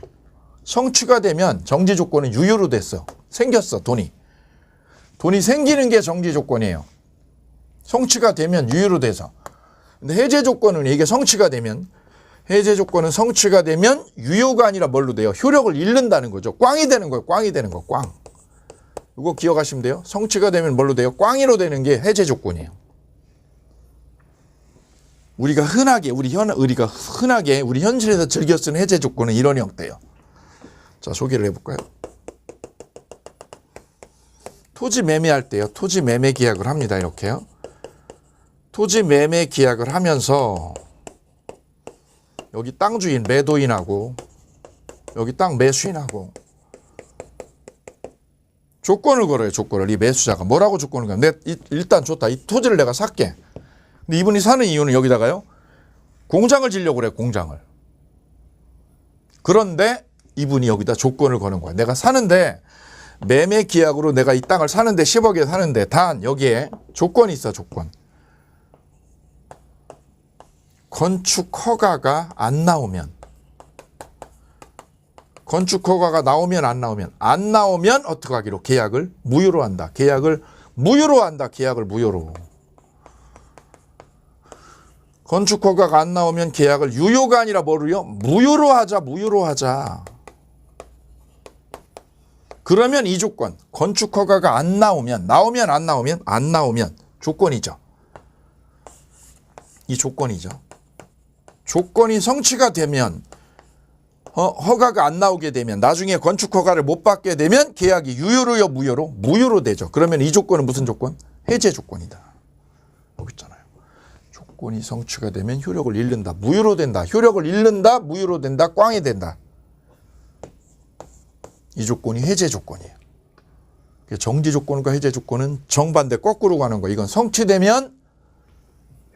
S1: 성취가 되면 정지 조건은 유효로 됐어. 생겼어. 돈이 생기는 게 정지 조건이에요. 성취가 되면 유효로 돼서. 근데 해제 조건은 이게 성취가 되면 유효가 아니라 뭘로 돼요? 효력을 잃는다는 거죠. 꽝이 되는 거예요. 꽝이 되는 거. 꽝. 이거 기억하시면 돼요. 성취가 되면 뭘로 돼요? 꽝이로 되는 게 해제 조건이에요. 우리가 흔하게 우리 현실에서 즐겨 쓰는 해제 조건은 이런 형태예요. 자, 소개를 해볼까요? 토지 매매할 때요. 토지 매매 계약을 합니다. 이렇게요. 토지 매매 계약을 하면서 여기 땅 주인 매도인하고 여기 땅 매수인하고 조건을 걸어요. 조건을. 이 매수자가 뭐라고 조건을 걸어요? 일단 좋다. 이 토지를 내가 살게. 근데 이분이 사는 이유는 여기다가요. 공장을 지려고 그래. 공장을. 그런데 이분이 여기다 조건을 거는 거야. 내가 사는데 매매 계약으로 내가 이 땅을 사는데 10억에 사는데 단 여기에 조건이 있어. 조건. 건축 허가가 안 나오면, 건축 허가가 나오면 안 나오면 어떻게 하기로? 계약을 무효로 한다. 계약을 무효로 한다. 계약을 무효로. 건축 허가가 안 나오면 계약을 유효가 아니라 뭐로요? 무효로 하자. 무효로 하자. 그러면 이 조건, 건축 허가가 안 나오면 안 나오면 조건이죠. 이 조건이죠. 조건이 성취가 되면, 허가가 안 나오게 되면, 나중에 건축 허가를 못 받게 되면 계약이 유효로요, 무효로? 무효로 되죠. 그러면 이 조건은 무슨 조건? 해제 조건이다. 여기 있잖아요. 조건이 성취가 되면 효력을 잃는다. 무효로 된다. 효력을 잃는다. 무효로 된다. 꽝이 된다. 이 조건이 해제 조건이에요. 정지 조건과 해제 조건은 정반대 거꾸로 가는 거예요. 이건 성취되면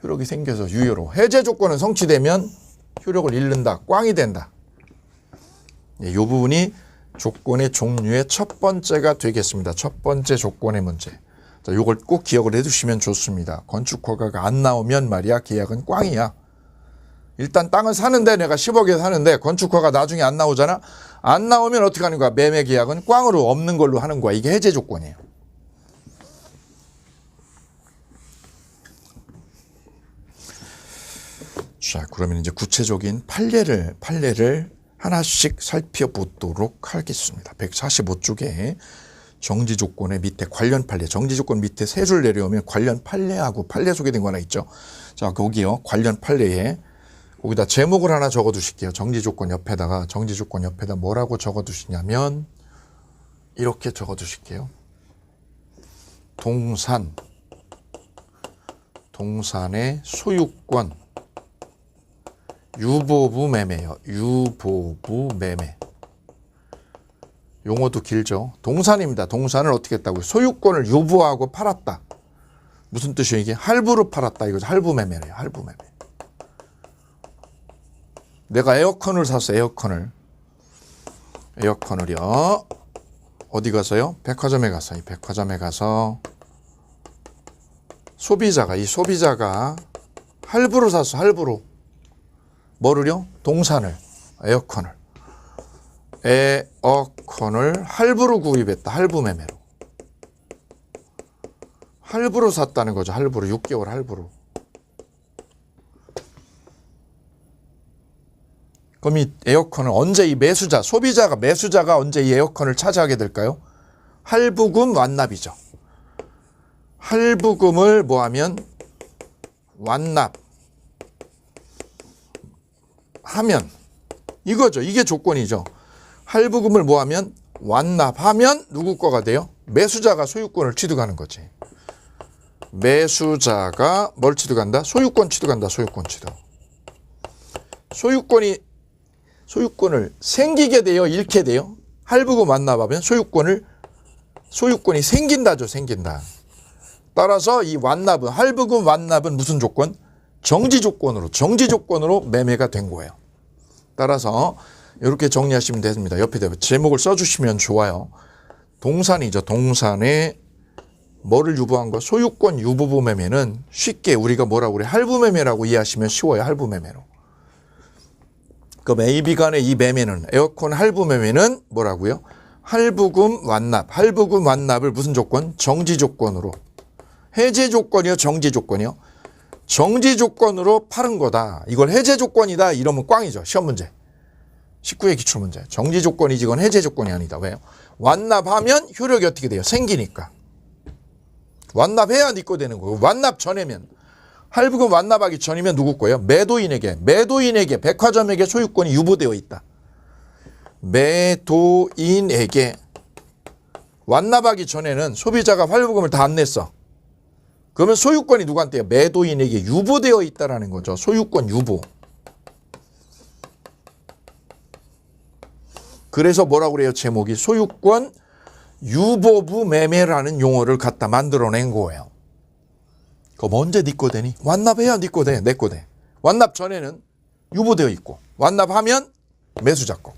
S1: 효력이 생겨서 유효로. 해제 조건은 성취되면 효력을 잃는다. 꽝이 된다. 이 부분이 조건의 종류의 첫 번째가 되겠습니다. 첫 번째 조건의 문제. 자, 요걸 꼭 기억을 해두시면 좋습니다. 건축 허가가 안 나오면 말이야 계약은 꽝이야. 일단 땅을 사는데 내가 10억에 사는데 건축 허가 나중에 안 나오잖아. 안 나오면 어떻게 하는 거야? 매매 계약은 꽝으로 없는 걸로 하는 거야. 이게 해제 조건이에요. 자, 그러면 이제 구체적인 판례를 하나씩 살펴보도록 하겠습니다. 145쪽에 정지 조건의 밑에 관련 판례, 정지 조건 밑에 세 줄 내려오면 관련 판례하고 판례 소개된 거 하나 있죠. 자, 거기요. 관련 판례에 거기다 제목을 하나 적어 두실게요. 정지 조건 옆에다가 뭐라고 적어 두시냐면 이렇게 적어 두실게요. 동산의 소유권 유보부 매매요. 유보부 매매. 용어도 길죠. 동산입니다. 동산을 어떻게 했다고요? 소유권을 유보하고 팔았다. 무슨 뜻이에요? 이게 할부로 팔았다. 이거죠. 할부 매매래요. 할부 매매. 내가 에어컨을 샀어. 에어컨을요. 어디 가서요? 백화점에 가서. 이 백화점에 가서 이 소비자가 할부로 샀어. 할부로. 뭐를요? 동산을. 에어컨을 할부로 구입했다. 할부 매매로. 할부로 샀다는 거죠. 할부로. 6개월 할부로. 그럼 이 에어컨은 언제 이 매수자가 언제 이 에어컨을 차지하게 될까요? 할부금 완납이죠. 할부금을 뭐하면 완납하면 이거죠. 이게 조건이죠. 할부금을 뭐하면 완납하면 누구 거가 돼요? 매수자가 소유권을 취득하는 거지. 매수자가 뭘 취득한다? 소유권 취득한다. 소유권 취득. 소유권을 생기게 돼요? 잃게 돼요? 할부금 완납하면 소유권이 생긴다죠. 생긴다. 따라서 이 할부금 완납은 무슨 조건? 정지 조건으로 매매가 된 거예요. 따라서 이렇게 정리하시면 됩니다. 옆에 제목을 써주시면 좋아요. 동산이죠. 동산에 뭐를 유보한 거? 소유권 유보부 매매는 쉽게 우리가 뭐라고 그래? 할부 매매라고 이해하시면 쉬워요. 할부 매매로. 그럼 A, B 간의 이 매매는 에어컨 할부 매매는 뭐라고요? 할부금 완납을 무슨 조건? 정지 조건으로. 해제 조건이요? 정지 조건이요? 정지 조건으로 파는 거다. 이걸 해제 조건이다. 이러면 꽝이죠. 시험 문제. 19회 기출문제. 정지 조건이지 이건 해제 조건이 아니다. 왜요? 완납하면 효력이 어떻게 돼요? 생기니까. 완납해야 네 거 되는 거고. 완납 전에면 할부금 완납하기 전이면 누구 거예요? 매도인에게 백화점에게 소유권이 유보되어 있다. 매도인에게 완납하기 전에는 소비자가 할부금을 다 안 냈어. 그러면 소유권이 누구한테요? 매도인에게 유보되어 있다라는 거죠. 소유권 유보. 그래서 뭐라고 그래요? 제목이 소유권 유보부 매매라는 용어를 갖다 만들어낸 거예요. 그럼 언제 네 거 되니? 완납해야 네 거 돼, 내 거 돼. 완납 전에는 유보되어 있고 완납하면 매수자 거고.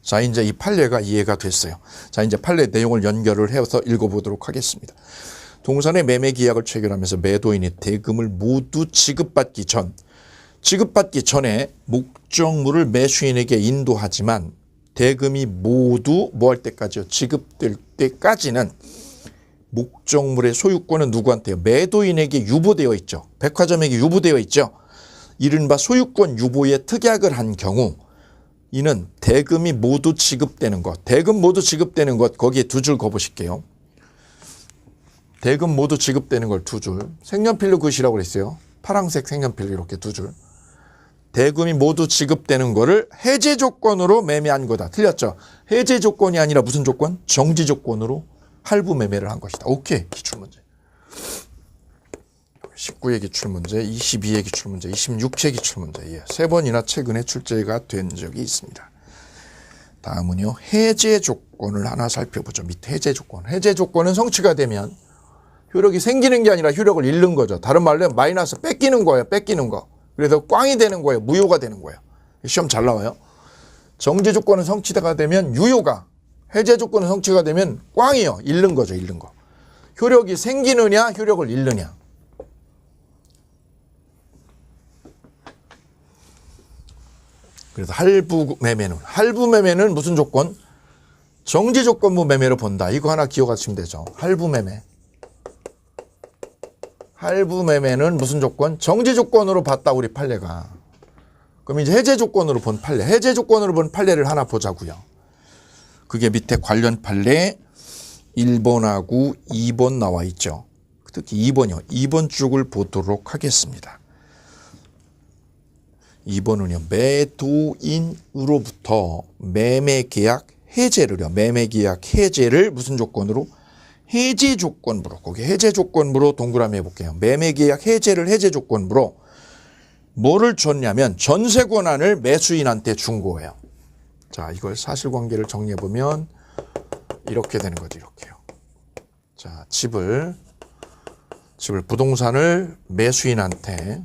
S1: 자, 이제 이 판례가 이해가 됐어요. 자, 이제 판례 내용을 연결을 해서 읽어보도록 하겠습니다. 동산의 매매 계약을 체결하면서 매도인이 대금을 모두 지급받기 전에 목적물을 매수인에게 인도하지만 대금이 모두 뭐 할 때까지요? 지급될 때까지는 목적물의 소유권은 누구한테요? 매도인에게 유보되어 있죠. 백화점에게 유보되어 있죠. 이른바 소유권 유보의 특약을 한 경우 이는 대금이 모두 지급되는 것, 대금 모두 지급되는 것, 거기에 두 줄 거보실게요. 대금 모두 지급되는 걸 두 줄. 색연필로 그으시라고 그랬어요. 파란색 색연필 이렇게 두 줄. 대금이 모두 지급되는 거를 해제 조건으로 매매한 거다. 틀렸죠? 해제 조건이 아니라 무슨 조건? 정지 조건으로 할부 매매를 한 것이다. 오케이. 기출문제. 19회 기출문제, 22회 기출문제, 26회 기출문제. 예, 3번이나 최근에 출제가 된 적이 있습니다. 다음은요. 해제 조건을 하나 살펴보죠. 밑에 해제 조건. 해제 조건은 성취가 되면 효력이 생기는 게 아니라 효력을 잃는 거죠. 다른 말로 마이너스 뺏기는 거예요. 뺏기는 거. 그래서 꽝이 되는 거예요. 무효가 되는 거예요. 시험 잘 나와요. 정지 조건은 성취가 되면 유효가, 해제 조건은 성취가 되면 꽝이요. 잃는 거죠. 잃는 거. 효력이 생기느냐 효력을 잃느냐. 그래서 할부 매매는 무슨 조건? 정지 조건부 매매로 본다. 이거 하나 기억하시면 되죠. 할부 매매는 무슨 조건? 정지 조건으로 봤다 우리 판례가. 그럼 이제 해제 조건으로 본 판례. 해제 조건으로 본 판례를 하나 보자고요. 그게 밑에 관련 판례 1번하고 2번 나와 있죠. 특히 2번이요. 2번 쪽을 보도록 하겠습니다. 2번은요. 매도인으로부터 매매계약 해제를 무슨 조건으로? 해제 조건부로. 거기 해제 조건부로 동그라미 해볼게요. 매매계약 해제를 해제 조건부로 뭐를 줬냐면 전세 권한을 매수인한테 준 거예요. 자, 이걸 사실관계를 정리해보면 이렇게 되는 거죠. 이렇게요. 자, 집을 부동산을 매수인한테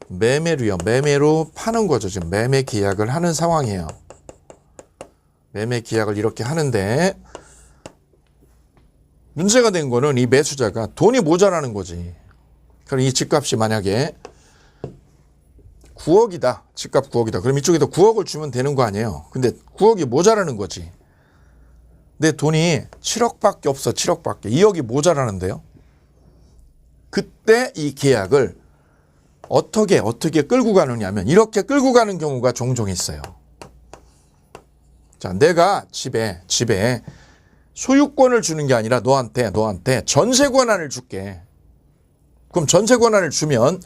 S1: 매매로 파는 거죠. 지금 매매 계약을 하는 상황이에요. 매매 계약을 이렇게 하는데 문제가 된 거는 이 매수자가 돈이 모자라는 거지. 그럼 이 집값이 만약에 9억이다. 집값 9억이다. 그럼 이쪽에다 9억을 주면 되는 거 아니에요. 근데 9억이 모자라는 거지. 내 돈이 7억밖에 없어. 7억밖에. 2억이 모자라는데요. 그때 이 계약을 어떻게 끌고 가느냐 하면 이렇게 끌고 가는 경우가 종종 있어요. 자, 내가 집에 소유권을 주는 게 아니라 너한테 전세 권한을 줄게. 그럼 전세 권한을 주면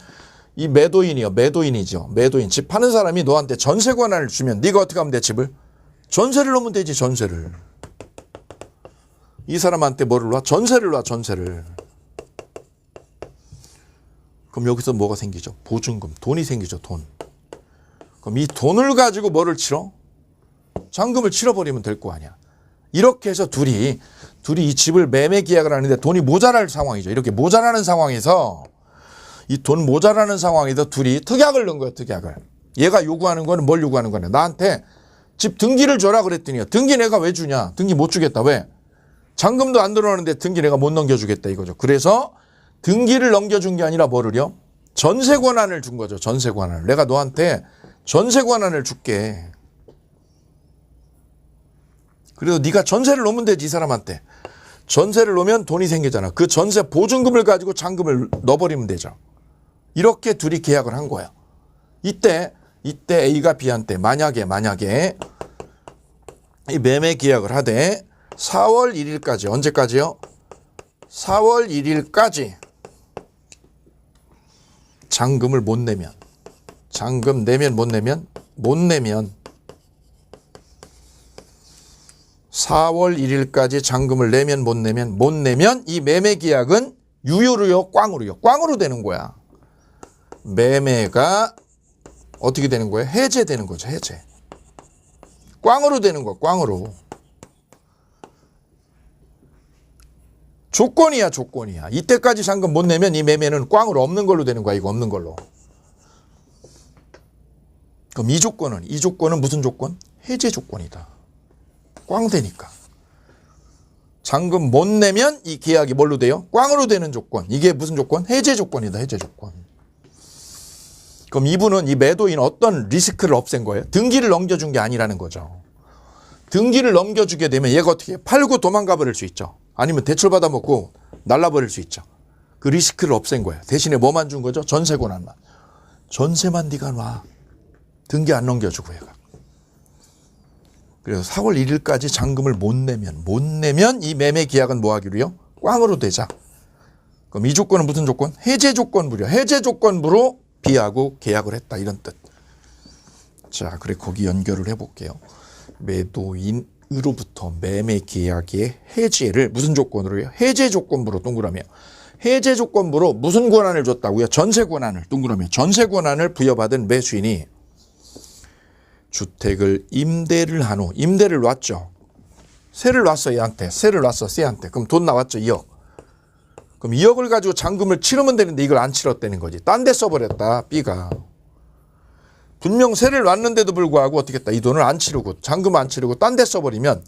S1: 이 매도인이죠. 매도인. 집 파는 사람이 너한테 전세 권한을 주면 네가 어떻게 하면 돼? 집을? 전세를 놓으면 되지. 전세를. 이 사람한테 뭐를 놔? 전세를 놔. 전세를. 그럼 여기서 뭐가 생기죠? 보증금. 돈이 생기죠. 돈. 그럼 이 돈을 가지고 뭐를 치러? 잔금을 치러버리면 될 거 아니야. 이렇게 해서 둘이 이 집을 매매 계약을 하는데 돈이 모자랄 상황이죠. 이렇게 모자라는 상황에서 이 돈 모자라는 상황에서 둘이 특약을 넣은 거예요. 특약을. 얘가 요구하는 거는 뭘 요구하는 거냐. 나한테 집 등기를 줘라 그랬더니 등기 내가 왜 주냐. 등기 못 주겠다. 왜? 잔금도 안 들어오는데 등기 내가 못 넘겨주겠다 이거죠. 그래서 등기를 넘겨준 게 아니라 뭐를요? 전세 권한을 준 거죠. 전세 권한을. 내가 너한테 전세 권한을 줄게. 그래도 네가 전세를 놓으면 되지. 이 사람한테. 전세를 놓으면 돈이 생기잖아. 그 전세 보증금을 가지고 잔금을 넣어버리면 되죠. 이렇게 둘이 계약을 한 거야. 이때 A가 B한테 만약에 이 매매 계약을 하되 4월 1일까지 언제까지요? 4월 1일까지 잔금을 못 내면 잔금 내면 못 내면 4월 1일까지 잔금을 내면 못 내면 이 매매 계약은 유효로요, 꽝으로요? 꽝으로 되는 거야. 매매가 어떻게 되는 거예요? 해제되는 거죠. 해제. 꽝으로 되는 거야. 꽝으로. 조건이야. 조건이야. 이때까지 잔금 못 내면 이 매매는 꽝으로 없는 걸로 되는 거야. 이거 없는 걸로. 그럼 이 조건은 무슨 조건? 해제 조건이다. 꽝 되니까. 잔금 못 내면 이 계약이 뭘로 돼요? 꽝으로 되는 조건. 이게 무슨 조건? 해제 조건이다. 해제 조건. 그럼 이분은 이 매도인 어떤 리스크를 없앤 거예요? 등기를 넘겨준 게 아니라는 거죠. 등기를 넘겨주게 되면 얘가 어떻게 해요? 팔고 도망가 버릴 수 있죠. 아니면 대출 받아먹고 날라버릴 수 있죠. 그 리스크를 없앤 거예요. 대신에 뭐만 준 거죠? 전세 권한만. 전세만 네가 놔. 등기 안 넘겨주고 얘가. 그래서 4월 1일까지 잔금을 못 내면 이 매매 계약은 뭐 하기로요? 꽝으로 되자. 그럼 이 조건은 무슨 조건? 해제 조건부려. 해제 조건부로 비하고 계약을 했다. 이런 뜻. 자, 그래 거기 연결을 해볼게요. 매도인으로부터 매매 계약의 해제를 무슨 조건으로요? 해제 조건부로 동그라미요. 해제 조건부로 무슨 권한을 줬다고요? 전세 권한을 동그라미요. 전세 권한을 부여받은 매수인이 주택을 임대를 한 후 임대를 놨죠. 세를 놨어 얘한테. 세를 놨어 C한테. 그럼 돈 나왔죠 2억. 그럼 2억을 가지고 잔금을 치르면 되는데 이걸 안 치렀다는 거지. 딴 데 써버렸다 B가. 분명 세를 놨는데도 불구하고 어떻게 했다. 이 돈을 안 치르고 잔금 안 치르고 딴 데 써버리면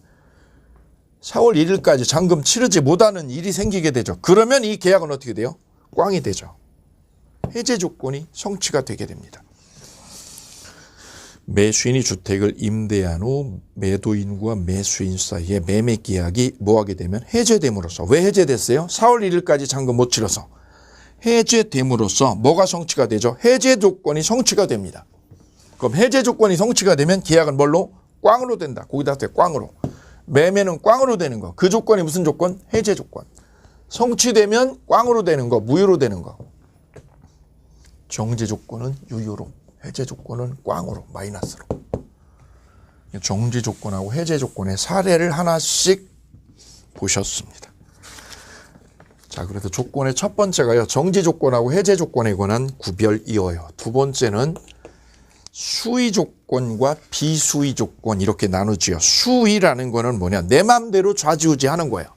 S1: 4월 1일까지 잔금 치르지 못하는 일이 생기게 되죠. 그러면 이 계약은 어떻게 돼요? 꽝이 되죠. 해제 조건이 성취가 되게 됩니다. 매수인이 주택을 임대한 후 매도인과 매수인 사이에 매매 계약이 뭐하게 되면 해제됨으로써. 왜 해제됐어요? 4월 1일까지 잔금 못 치러서. 해제됨으로써 뭐가 성취가 되죠? 해제 조건이 성취가 됩니다. 그럼 해제 조건이 성취가 되면 계약은 뭘로? 꽝으로 된다. 거기다 대 꽝으로. 매매는 꽝으로 되는 거. 그 조건이 무슨 조건? 해제 조건. 성취되면 꽝으로 되는 거, 무효로 되는 거. 정지 조건은 유효로. 해제 조건은 꽝으로, 마이너스로. 정지 조건하고 해제 조건의 사례를 하나씩 보셨습니다. 자, 그래서 조건의 첫 번째가요. 정지 조건하고 해제 조건에 관한 구별이어요. 두 번째는 수의 조건과 비수의 조건 이렇게 나누지요. 수의라는 거는 뭐냐? 내 마음대로 좌지우지하는 거예요.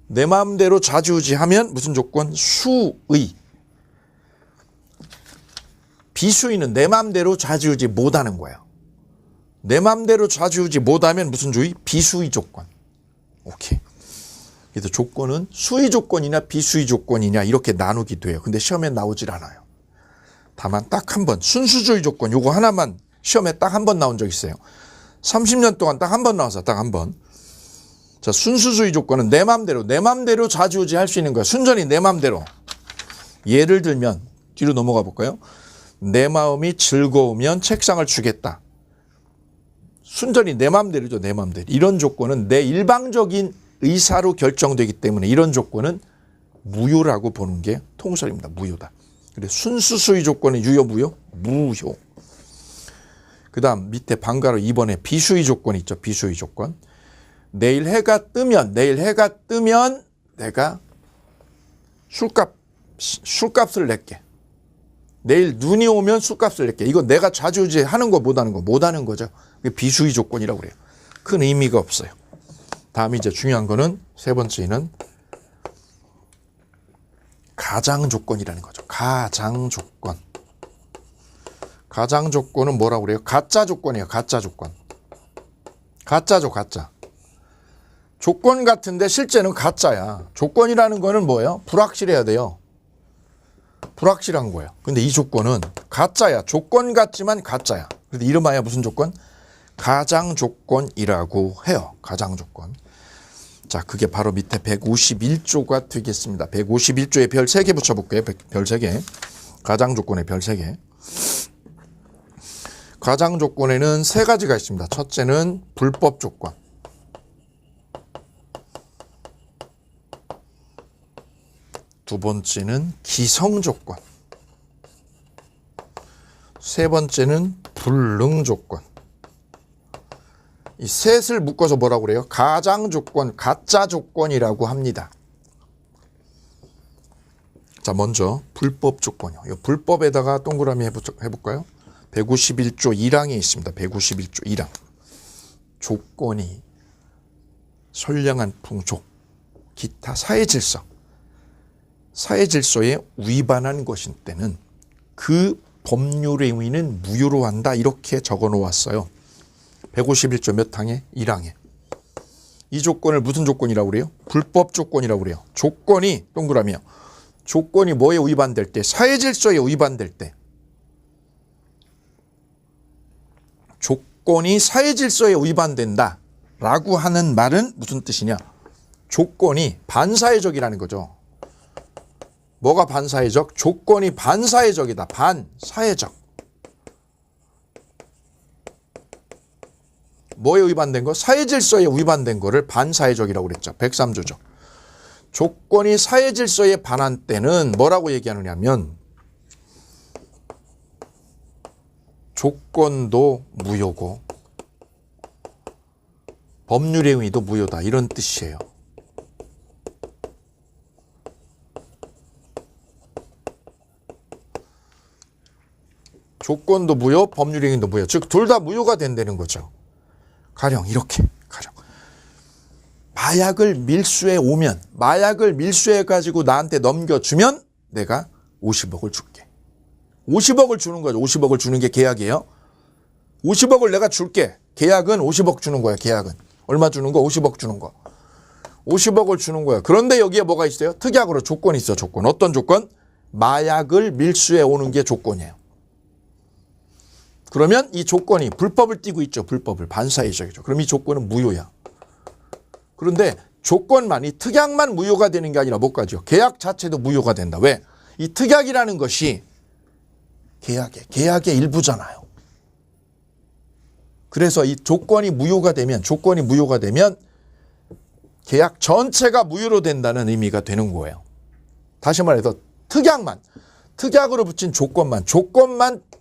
S1: 내 마음대로 좌지우지하면 무슨 조건? 수의. 비수의는 내 마음대로 좌지우지 못하는 거예요. 내 마음대로 좌지우지 못하면 무슨 주의? 비수의 조건. 오케이. 그래서 조건은 수의 조건이냐 비수의 조건이냐 이렇게 나누기도 해요. 근데 시험에 나오질 않아요. 다만 딱 한 번 순수주의 조건 요거 하나만 시험에 딱 한 번 나온 적 있어요. 30년 동안 딱 한 번 나와서 딱 한 번. 자, 순수주의 조건은 내 마음대로 좌지우지 할 수 있는 거야. 순전히 내 마음대로. 예를 들면 뒤로 넘어가 볼까요? 내 마음이 즐거우면 책상을 주겠다. 순전히 내 마음대로죠. 내 마음대로. 이런 조건은 내 일방적인 의사로 결정되기 때문에 이런 조건은 무효라고 보는 게 통설입니다. 무효다. 그래서 순수수의 조건은 유효 무효? 무효. 그 다음 밑에 방가로 2번에 비수의 조건 있죠. 비수의 조건. 내일 해가 뜨면 내가 술값을 낼게. 내일 눈이 오면 술값을 낼게. 이거 내가 좌지우지 하는 거 못하는 거죠. 비수의 조건이라고 그래요. 큰 의미가 없어요. 다음 이제 중요한 거는 세 번째는 가장 조건이라는 거죠. 가장 조건. 가장 조건은 뭐라고 그래요? 가짜 조건이에요. 가짜 조건. 가짜죠, 가짜. 조건 같은데 실제는 가짜야. 조건이라는 거는 뭐예요? 불확실해야 돼요. 불확실한 거예요. 근데 이 조건은 가짜야. 조건 같지만 가짜야. 그래서 이름하여 무슨 조건? 가장 조건이라고 해요. 가장 조건. 자, 그게 바로 밑에 151조가 되겠습니다. 151조에 별 3개 붙여볼게요. 별 3개. 가장 조건에 별 3개. 가장 조건에는 3가지가 있습니다. 첫째는 불법 조건. 두 번째는 기성 조건. 세 번째는 불능 조건. 이 셋을 묶어서 뭐라고 그래요? 가장 조건, 가짜 조건이라고 합니다. 자, 먼저 불법 조건이요. 이 불법에다가 동그라미 해볼까요? 151조 1항에 있습니다. 151조 1항. 조건이 선량한 풍속, 기타 사회 질서에 위반한 것인 때는 그 법률 행위는 무효로 한다. 이렇게 적어 놓았어요. 151조 몇 항에? 1항에. 이 조건을 무슨 조건이라고 그래요? 불법 조건이라고 그래요. 조건이 동그라미요. 조건이 뭐에 위반될 때? 사회 질서에 위반될 때. 조건이 사회 질서에 위반된다 라고 하는 말은 무슨 뜻이냐? 조건이 반사회적이라는 거죠. 뭐가 반사회적? 조건이 반사회적이다. 반사회적. 뭐에 위반된 거? 사회 질서에 위반된 거를 반사회적이라고 그랬죠. 103조죠. 조건이 사회 질서에 반한 때는 뭐라고 얘기하느냐면 조건도 무효고 법률 행위도 무효다. 이런 뜻이에요. 조건도 무효, 법률 행위도 무효. 즉 둘 다 무효가 된다는 거죠. 가령 이렇게. 마약을 밀수해 오면, 마약을 밀수해 가지고 나한테 넘겨주면 내가 50억을 줄게. 50억을 주는 거죠. 50억을 주는 게 계약이에요. 50억을 내가 줄게. 계약은 50억 주는 거야. 계약은. 얼마 주는 거? 50억 주는 거. 50억을 주는 거야. 그런데 여기에 뭐가 있어요? 특약으로 조건이 있어. 조건. 어떤 조건? 마약을 밀수해 오는 게 조건이에요. 그러면 이 조건이 불법을 띠고 있죠. 불법을. 반사회적이죠. 그럼 이 조건은 무효야. 그런데 조건만이 특약만 무효가 되는 게 아니라 뭐까지요? 계약 자체도 무효가 된다. 왜? 이 특약이라는 것이 계약의 일부잖아요. 그래서 이 조건이 무효가 되면 계약 전체가 무효로 된다는 의미가 되는 거예요. 다시 말해서 특약으로 붙인 조건만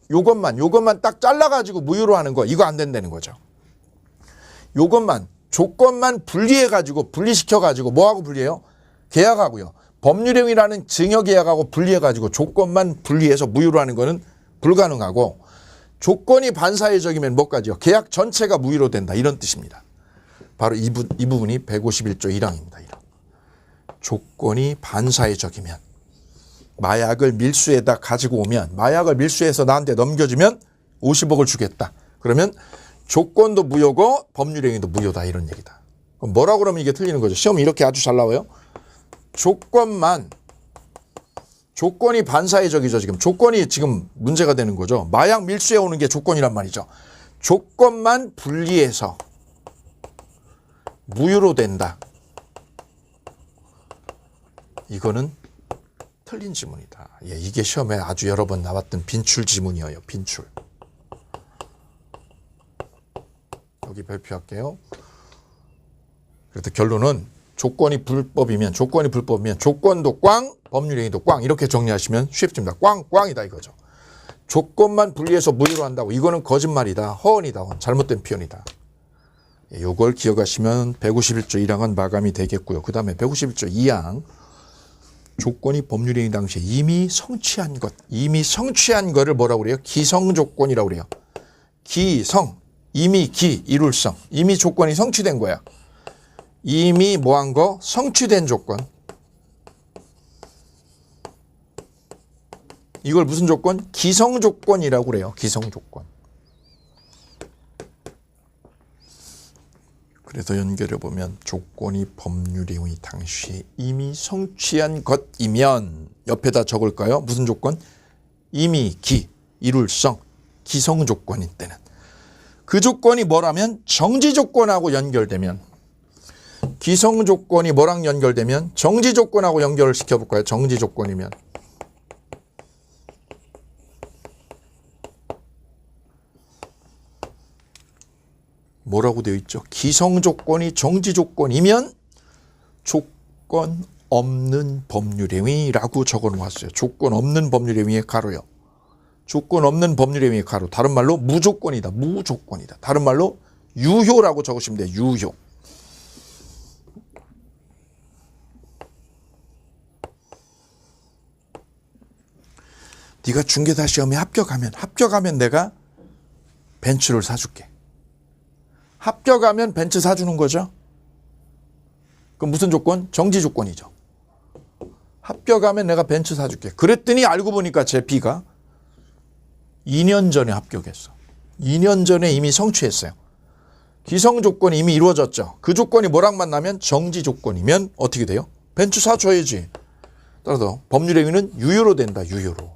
S1: 요것만 딱 잘라가지고 무효로 하는 거, 이거 안 된다는 거죠. 조건만 분리시켜가지고 뭐하고 분리해요? 계약하고요. 법률행위라는 증여계약하고 분리해가지고 조건만 분리해서 무효로 하는 거는 불가능하고, 조건이 반사회적이면 뭐까지요? 계약 전체가 무효로 된다. 이런 뜻입니다. 바로 이 부분이 151조 1항입니다. 1항. 조건이 반사회적이면, 마약을 밀수해다 가지고 오면, 마약을 밀수해서 나한테 넘겨주면 50억을 주겠다. 그러면 조건도 무효고 법률행위도 무효다. 이런 얘기다. 그럼 뭐라고 그러면 이게 틀리는 거죠? 시험이 이렇게 아주 잘 나와요. 조건이 반사회적이죠. 조건이 지금 문제가 되는 거죠. 마약 밀수해 오는 게 조건이란 말이죠. 조건만 분리해서 무효로 된다. 이거는 틀린 지문이다. 이게 시험에 아주 여러 번 나왔던 빈출 지문이에요. 빈출. 여기 발표할게요. 그래서 결론은 조건이 불법이면 조건도 꽝, 법률행위도 꽝, 이렇게 정리하시면 쉽습니다. 꽝이다 이거죠. 조건만 분리해서 무효로 한다고, 이거는 거짓말이다. 허언이다. 잘못된 표현이다. 이걸 기억하시면 151조 1항은 마감이 되겠고요. 그 다음에 151조 2항. 조건이 법률행위 당시에 이미 성취한 거를 뭐라고 그래요? 기성조건이라고 그래요. 이룰성. 이미 조건이 성취된 거야. 이미 뭐한 거? 성취된 조건. 이걸 무슨 조건? 기성조건이라고 그래요. 기성조건. 그래서 연결해보면 조건이 법률행위 당시에 이미 성취한 것이면 옆에다 적을까요? 무슨 조건? 이미 이룰성, 기성조건인 때는. 그 조건이 뭐라면 정지조건하고 연결되면, 기성조건이 뭐랑 연결되면 정지조건하고 연결을 시켜볼까요? 정지조건이면. 뭐라고 되어 있죠? 기성조건이 정지조건이면 조건 없는 법률행위라고 적어 놓았어요. 조건 없는 법률행위의 가로요. 조건 없는 법률행위의 가로. 다른 말로 무조건이다. 다른 말로 유효라고 적으시면 돼요. 유효. 네가 중개사 시험에 합격하면 내가 벤츠를 사줄게. 합격하면 벤츠 사주는 거죠. 그럼 무슨 조건? 정지 조건이죠. 합격하면 내가 벤츠 사줄게. 그랬더니 알고 보니까 제 B가 2년 전에 합격했어. 2년 전에 이미 성취했어요. 기성 조건이 이미 이루어졌죠. 그 조건이 뭐랑 만나면 정지 조건이면 어떻게 돼요? 벤츠 사줘야지. 따라서 법률 행위는 유효로 된다. 유효로.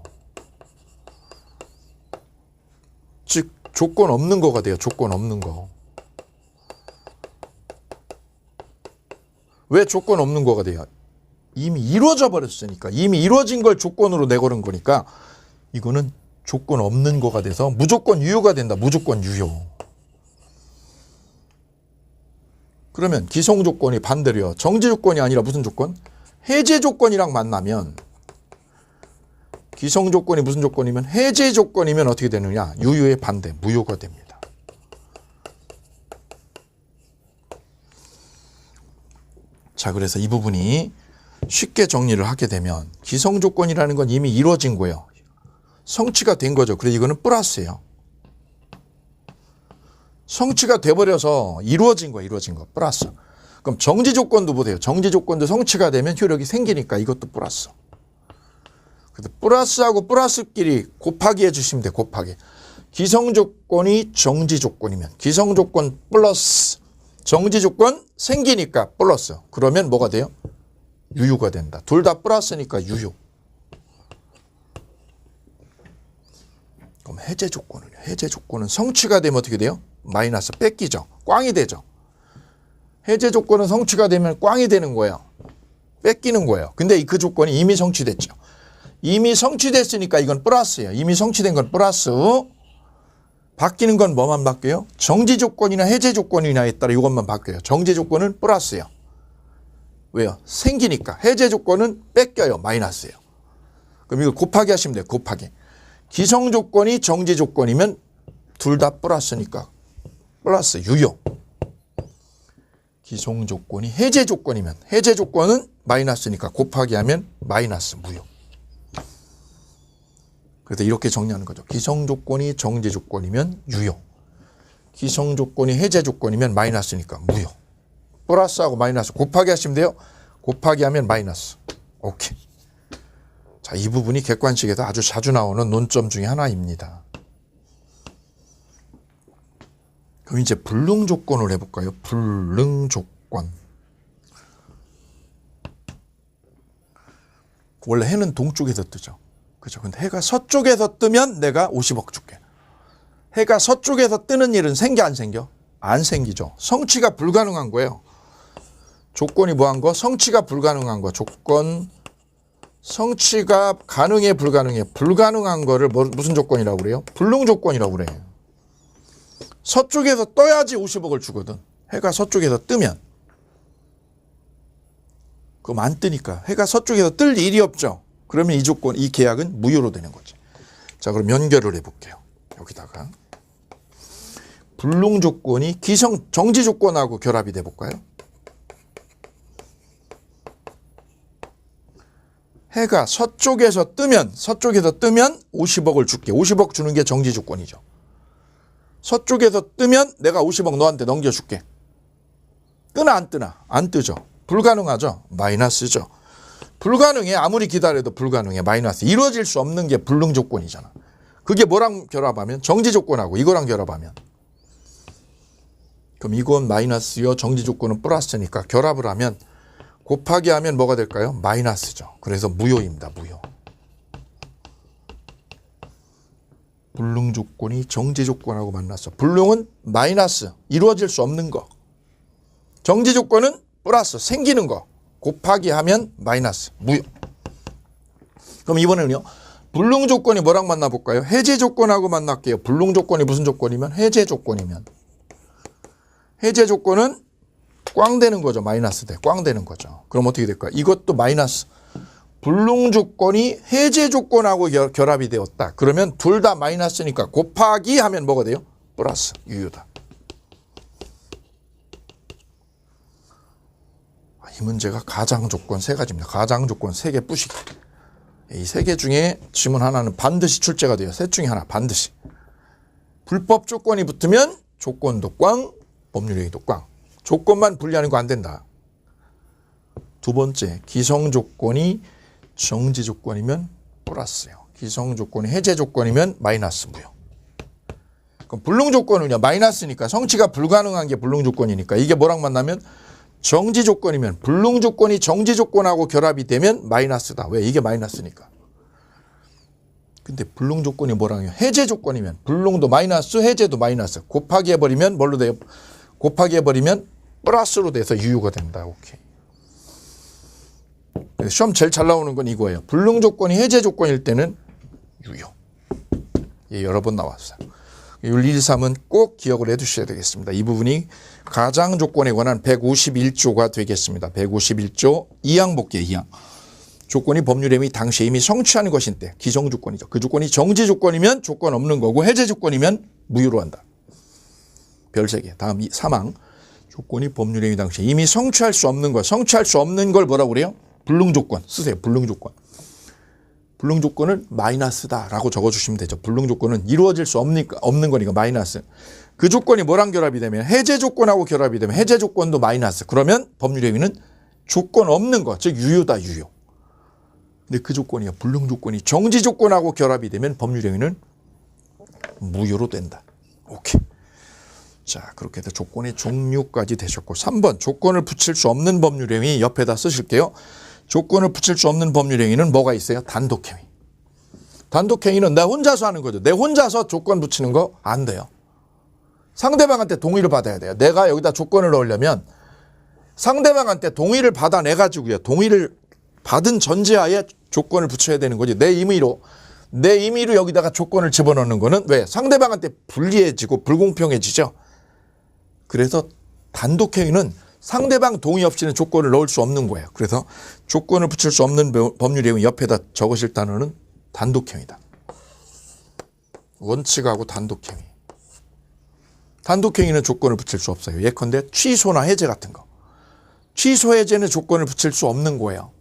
S1: 즉 조건 없는 거가 돼요. 조건 없는 거. 왜 조건 없는 거가 돼요? 이미 이루어져 버렸으니까. 이미 이루어진 걸 조건으로 내걸은 거니까 이거는 조건 없는 거가 돼서 무조건 유효가 된다. 무조건 유효. 그러면 기성 조건이 반대로요. 정지 조건이 아니라 무슨 조건? 해제 조건이랑 만나면 기성 조건이 무슨 조건이면 해제 조건이면 어떻게 되느냐? 유효의 반대, 무효가 됩니다. 자, 그래서 이 부분이 쉽게 정리를 하게 되면 기성 조건이라는 건 이미 이루어진 거예요. 성취가 된 거죠. 그래서 이거는 플러스예요. 성취가 돼버려서 이루어진 거예요. 이루어진 거. 플러스. 그럼 정지 조건도 보세요. 정지 조건도 성취가 되면 효력이 생기니까 이것도 플러스. 그래서 플러스하고 플러스끼리 곱하기 해주시면 돼요. 곱하기. 기성 조건이 정지 조건이면 기성 조건 플러스 정지 조건 생기니까 플러스. 그러면 뭐가 돼요? 유효가 된다. 둘 다 플러스니까 유효. 그럼 해제 조건은요? 해제 조건은 성취가 되면 어떻게 돼요? 마이너스 뺏기죠. 꽝이 되죠. 해제 조건은 성취가 되면 꽝이 되는 거예요. 뺏기는 거예요. 근데 그 조건이 이미 성취됐죠. 이미 성취됐으니까 이건 플러스예요. 이미 성취된 건 플러스. 바뀌는 건 뭐만 바뀌어요? 정지 조건이나 해제 조건이냐에 따라 이것만 바뀌어요. 정지 조건은 플러스예요. 왜요? 생기니까. 해제 조건은 뺏겨요. 마이너스예요. 그럼 이거 곱하기 하시면 돼요. 곱하기. 기성 조건이 정지 조건이면 둘 다 플러스니까 플러스 유효. 기성 조건이 해제 조건이면 해제 조건은 마이너스니까 곱하기 하면 마이너스 무효. 그래서 이렇게 정리하는 거죠. 기성 조건이 정지 조건이면 유효. 기성 조건이 해제 조건이면 마이너스니까 무효. 플러스하고 마이너스 곱하기 하시면 돼요. 곱하기 하면 마이너스. 오케이. 자, 이 부분이 객관식에서 아주 자주 나오는 논점 중에 하나입니다. 그럼 이제 불능 조건을 해볼까요? 불능 조건. 원래 해는 동쪽에서 뜨죠. 그죠? 근데 해가 서쪽에서 뜨면 내가 50억 줄게. 해가 서쪽에서 뜨는 일은 생겨 안 생겨? 안 생기죠. 성취가 불가능한 거예요. 조건이 뭐한 거? 성취가 불가능한 거. 조건 성취가 가능해 불가능해. 불가능한 거를 무슨 조건이라고 그래요? 불능 조건이라고 그래요. 서쪽에서 떠야지 50억을 주거든. 해가 서쪽에서 뜨면. 그럼 안 뜨니까 해가 서쪽에서 뜰 일이 없죠. 그러면 이 조건, 이 계약은 무효로 되는 거지. 자, 그럼 연결을 해볼게요. 여기다가 불능 조건이 기성 정지 조건하고 결합이 돼 볼까요? 해가 서쪽에서 뜨면 50억을 줄게. 50억 주는 게 정지 조건이죠. 서쪽에서 뜨면 내가 50억 너한테 넘겨줄게. 뜨나 안 뜨나? 안 뜨죠. 불가능하죠. 마이너스죠. 불가능해. 아무리 기다려도 불가능해. 마이너스. 이루어질 수 없는 게 불능 조건이잖아. 그게 뭐랑 결합하면? 정지 조건하고 이거랑 결합하면. 그럼 이건 마이너스요. 정지 조건은 플러스니까 결합을 하면 곱하기 하면 뭐가 될까요? 마이너스죠. 그래서 무효입니다. 무효. 불능 조건이 정지 조건하고 만났어. 불능은 마이너스. 이루어질 수 없는 거. 정지 조건은 플러스. 생기는 거. 곱하기 하면 마이너스. 무효. 그럼 이번에는요. 불능 조건이 뭐랑 만나볼까요? 해제 조건하고 만날게요. 불능 조건이 무슨 조건이면? 해제 조건이면. 해제 조건은 꽝 되는 거죠. 마이너스 돼. 꽝 되는 거죠. 그럼 어떻게 될까요? 이것도 마이너스. 불능 조건이 해제 조건하고 결합이 되었다. 그러면 둘 다 마이너스니까 곱하기 하면 뭐가 돼요? 플러스. 유효다. 이 문제가 가장 조건 세 가지입니다. 가장 조건 3개 뿌시기. 이 3개 중에 지문 하나는 반드시 출제가 돼요. 셋 중에 하나 반드시. 불법 조건이 붙으면 조건도 꽝, 법률행위도 꽝. 조건만 분리하는 거 안 된다. 두 번째, 기성 조건이 정지 조건이면 플러스요. 기성 조건이 해제 조건이면 마이너스 무효. 그럼 불능 조건은요, 마이너스니까 성취가 불가능한 게 불능 조건이니까 이게 뭐랑 만나면 정지 조건이면 불능 조건이 정지 조건하고 결합이 되면 마이너스다. 왜? 이게 마이너스니까. 근데 불능 조건이 뭐랑 해요? 해제 조건이면 불능도 마이너스, 해제도 마이너스. 곱하기 해버리면 뭘로 돼요? 곱하기 해버리면 플러스로 돼서 유효가 된다. 오케이. 시험 제일 잘 나오는 건 이거예요. 불능 조건이 해제 조건일 때는 유효. 예, 여러 번 나왔어요. 윤리 1, 3은 꼭 기억을 해 두셔야 되겠습니다. 이 부분이 가장 조건에 관한 151조가 되겠습니다. 151조 2항 볼게요. 2항. 조건이 법률행위 당시에 이미 성취하는 것인데 기성 조건이죠. 그 조건이 정지 조건이면 조건 없는 거고 해제 조건이면 무효로 한다. 별 3개. 다음 3항. 조건이 법률행위 당시에 이미 성취할 수 없는 것. 성취할 수 없는 걸 뭐라고 그래요? 불능 조건. 쓰세요. 불능 조건. 불능 조건을 마이너스다라고 적어주시면 되죠. 불능 조건은 이루어질 수 없는 거니까 마이너스. 그 조건이 뭐랑 결합이 되면 해제 조건하고 결합이 되면 해제 조건도 마이너스. 그러면 법률행위는 조건 없는 거, 즉 유효다, 유효. 근데 그 조건이요, 불능 조건이 정지 조건하고 결합이 되면 법률행위는 무효로 된다. 오케이. 자, 그렇게 해서 조건의 종류까지 되셨고 3번 조건을 붙일 수 없는 법률행위 옆에다 쓰실게요. 조건을 붙일 수 없는 법률행위는 뭐가 있어요? 단독행위. 단독행위는 나 혼자서 하는 거죠. 내 혼자서 조건 붙이는 거 안 돼요. 상대방한테 동의를 받아야 돼요. 내가 여기다 조건을 넣으려면 상대방한테 동의를 받아내가지고요. 동의를 받은 전제하에 조건을 붙여야 되는 거지. 내 임의로 여기다가 조건을 집어넣는 거는 왜? 상대방한테 불리해지고 불공평해지죠. 그래서 단독행위는 상대방 동의 없이는 조건을 넣을 수 없는 거예요. 그래서 조건을 붙일 수 없는 법률행위 옆에다 적으실 단어는 단독행위다. 원칙하고 단독행위. 단독행위는 조건을 붙일 수 없어요. 예컨대 취소나 해제 같은 거. 취소 해제는 조건을 붙일 수 없는 거예요.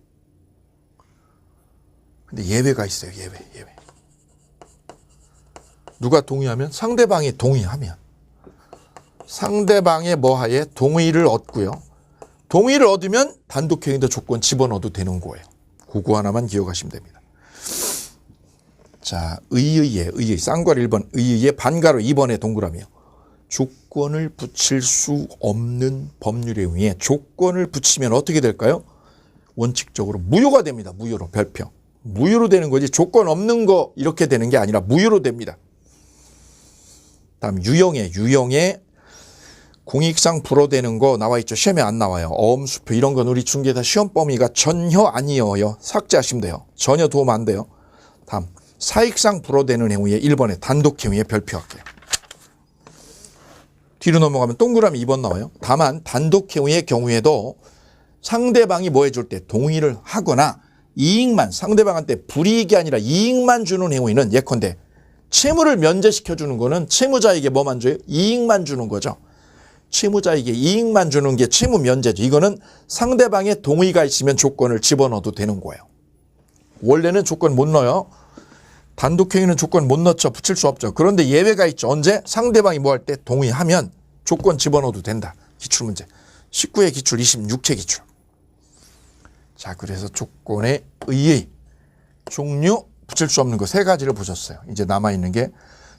S1: 근데 예외가 있어요. 예외. 누가 동의하면? 상대방이 동의하면. 상대방의 뭐하에 동의를 얻고요. 동의를 얻으면 단독행위도 조건 집어넣어도 되는 거예요. 그거 하나만 기억하시면 됩니다. 자, 의의 쌍괄 1번, 의의 반가로 2번에 동그라미요. 조건을 붙일 수 없는 법률행위에 조건을 붙이면 어떻게 될까요? 원칙적으로 무효가 됩니다. 무효로 별표. 무효로 되는 거지 조건 없는 거 이렇게 되는 게 아니라 무효로 됩니다. 다음 유형에 공익상 불허되는 거 나와 있죠. 시험에 안 나와요. 어음수표 이런 건 우리 중개사 시험 범위가 전혀 아니에요. 삭제하시면 돼요. 전혀 도움 안 돼요. 다음 사익상 불허되는 행위에 1번에 단독행위에 별표할게요. 뒤로 넘어가면 동그라미 2번 나와요. 다만 단독행위의 경우에도 상대방이 뭐 해줄 때 동의를 하거나 이익만 상대방한테 불이익이 아니라 이익만 주는 행위는 예컨대 채무를 면제시켜 주는 거는 채무자에게 뭐만 줘요? 이익만 주는 거죠. 채무자에게 이익만 주는 게 채무 면제죠. 이거는 상대방의 동의가 있으면 조건을 집어넣어도 되는 거예요. 원래는 조건 못 넣어요. 단독행위는 조건 못 넣죠. 붙일 수 없죠. 그런데 예외가 있죠. 언제? 상대방이 뭐 할 때 동의하면 조건 집어넣어도 된다. 기출문제. 19회 기출, 26회 기출. 자, 그래서 조건의 의의, 종류, 붙일 수 없는 거 3가지를 보셨어요. 이제 남아있는 게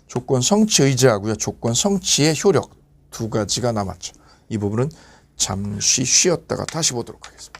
S1: 조건 성취 의제하고요. 조건 성취의 효력 2가지가 남았죠. 이 부분은 잠시 쉬었다가 다시 보도록 하겠습니다.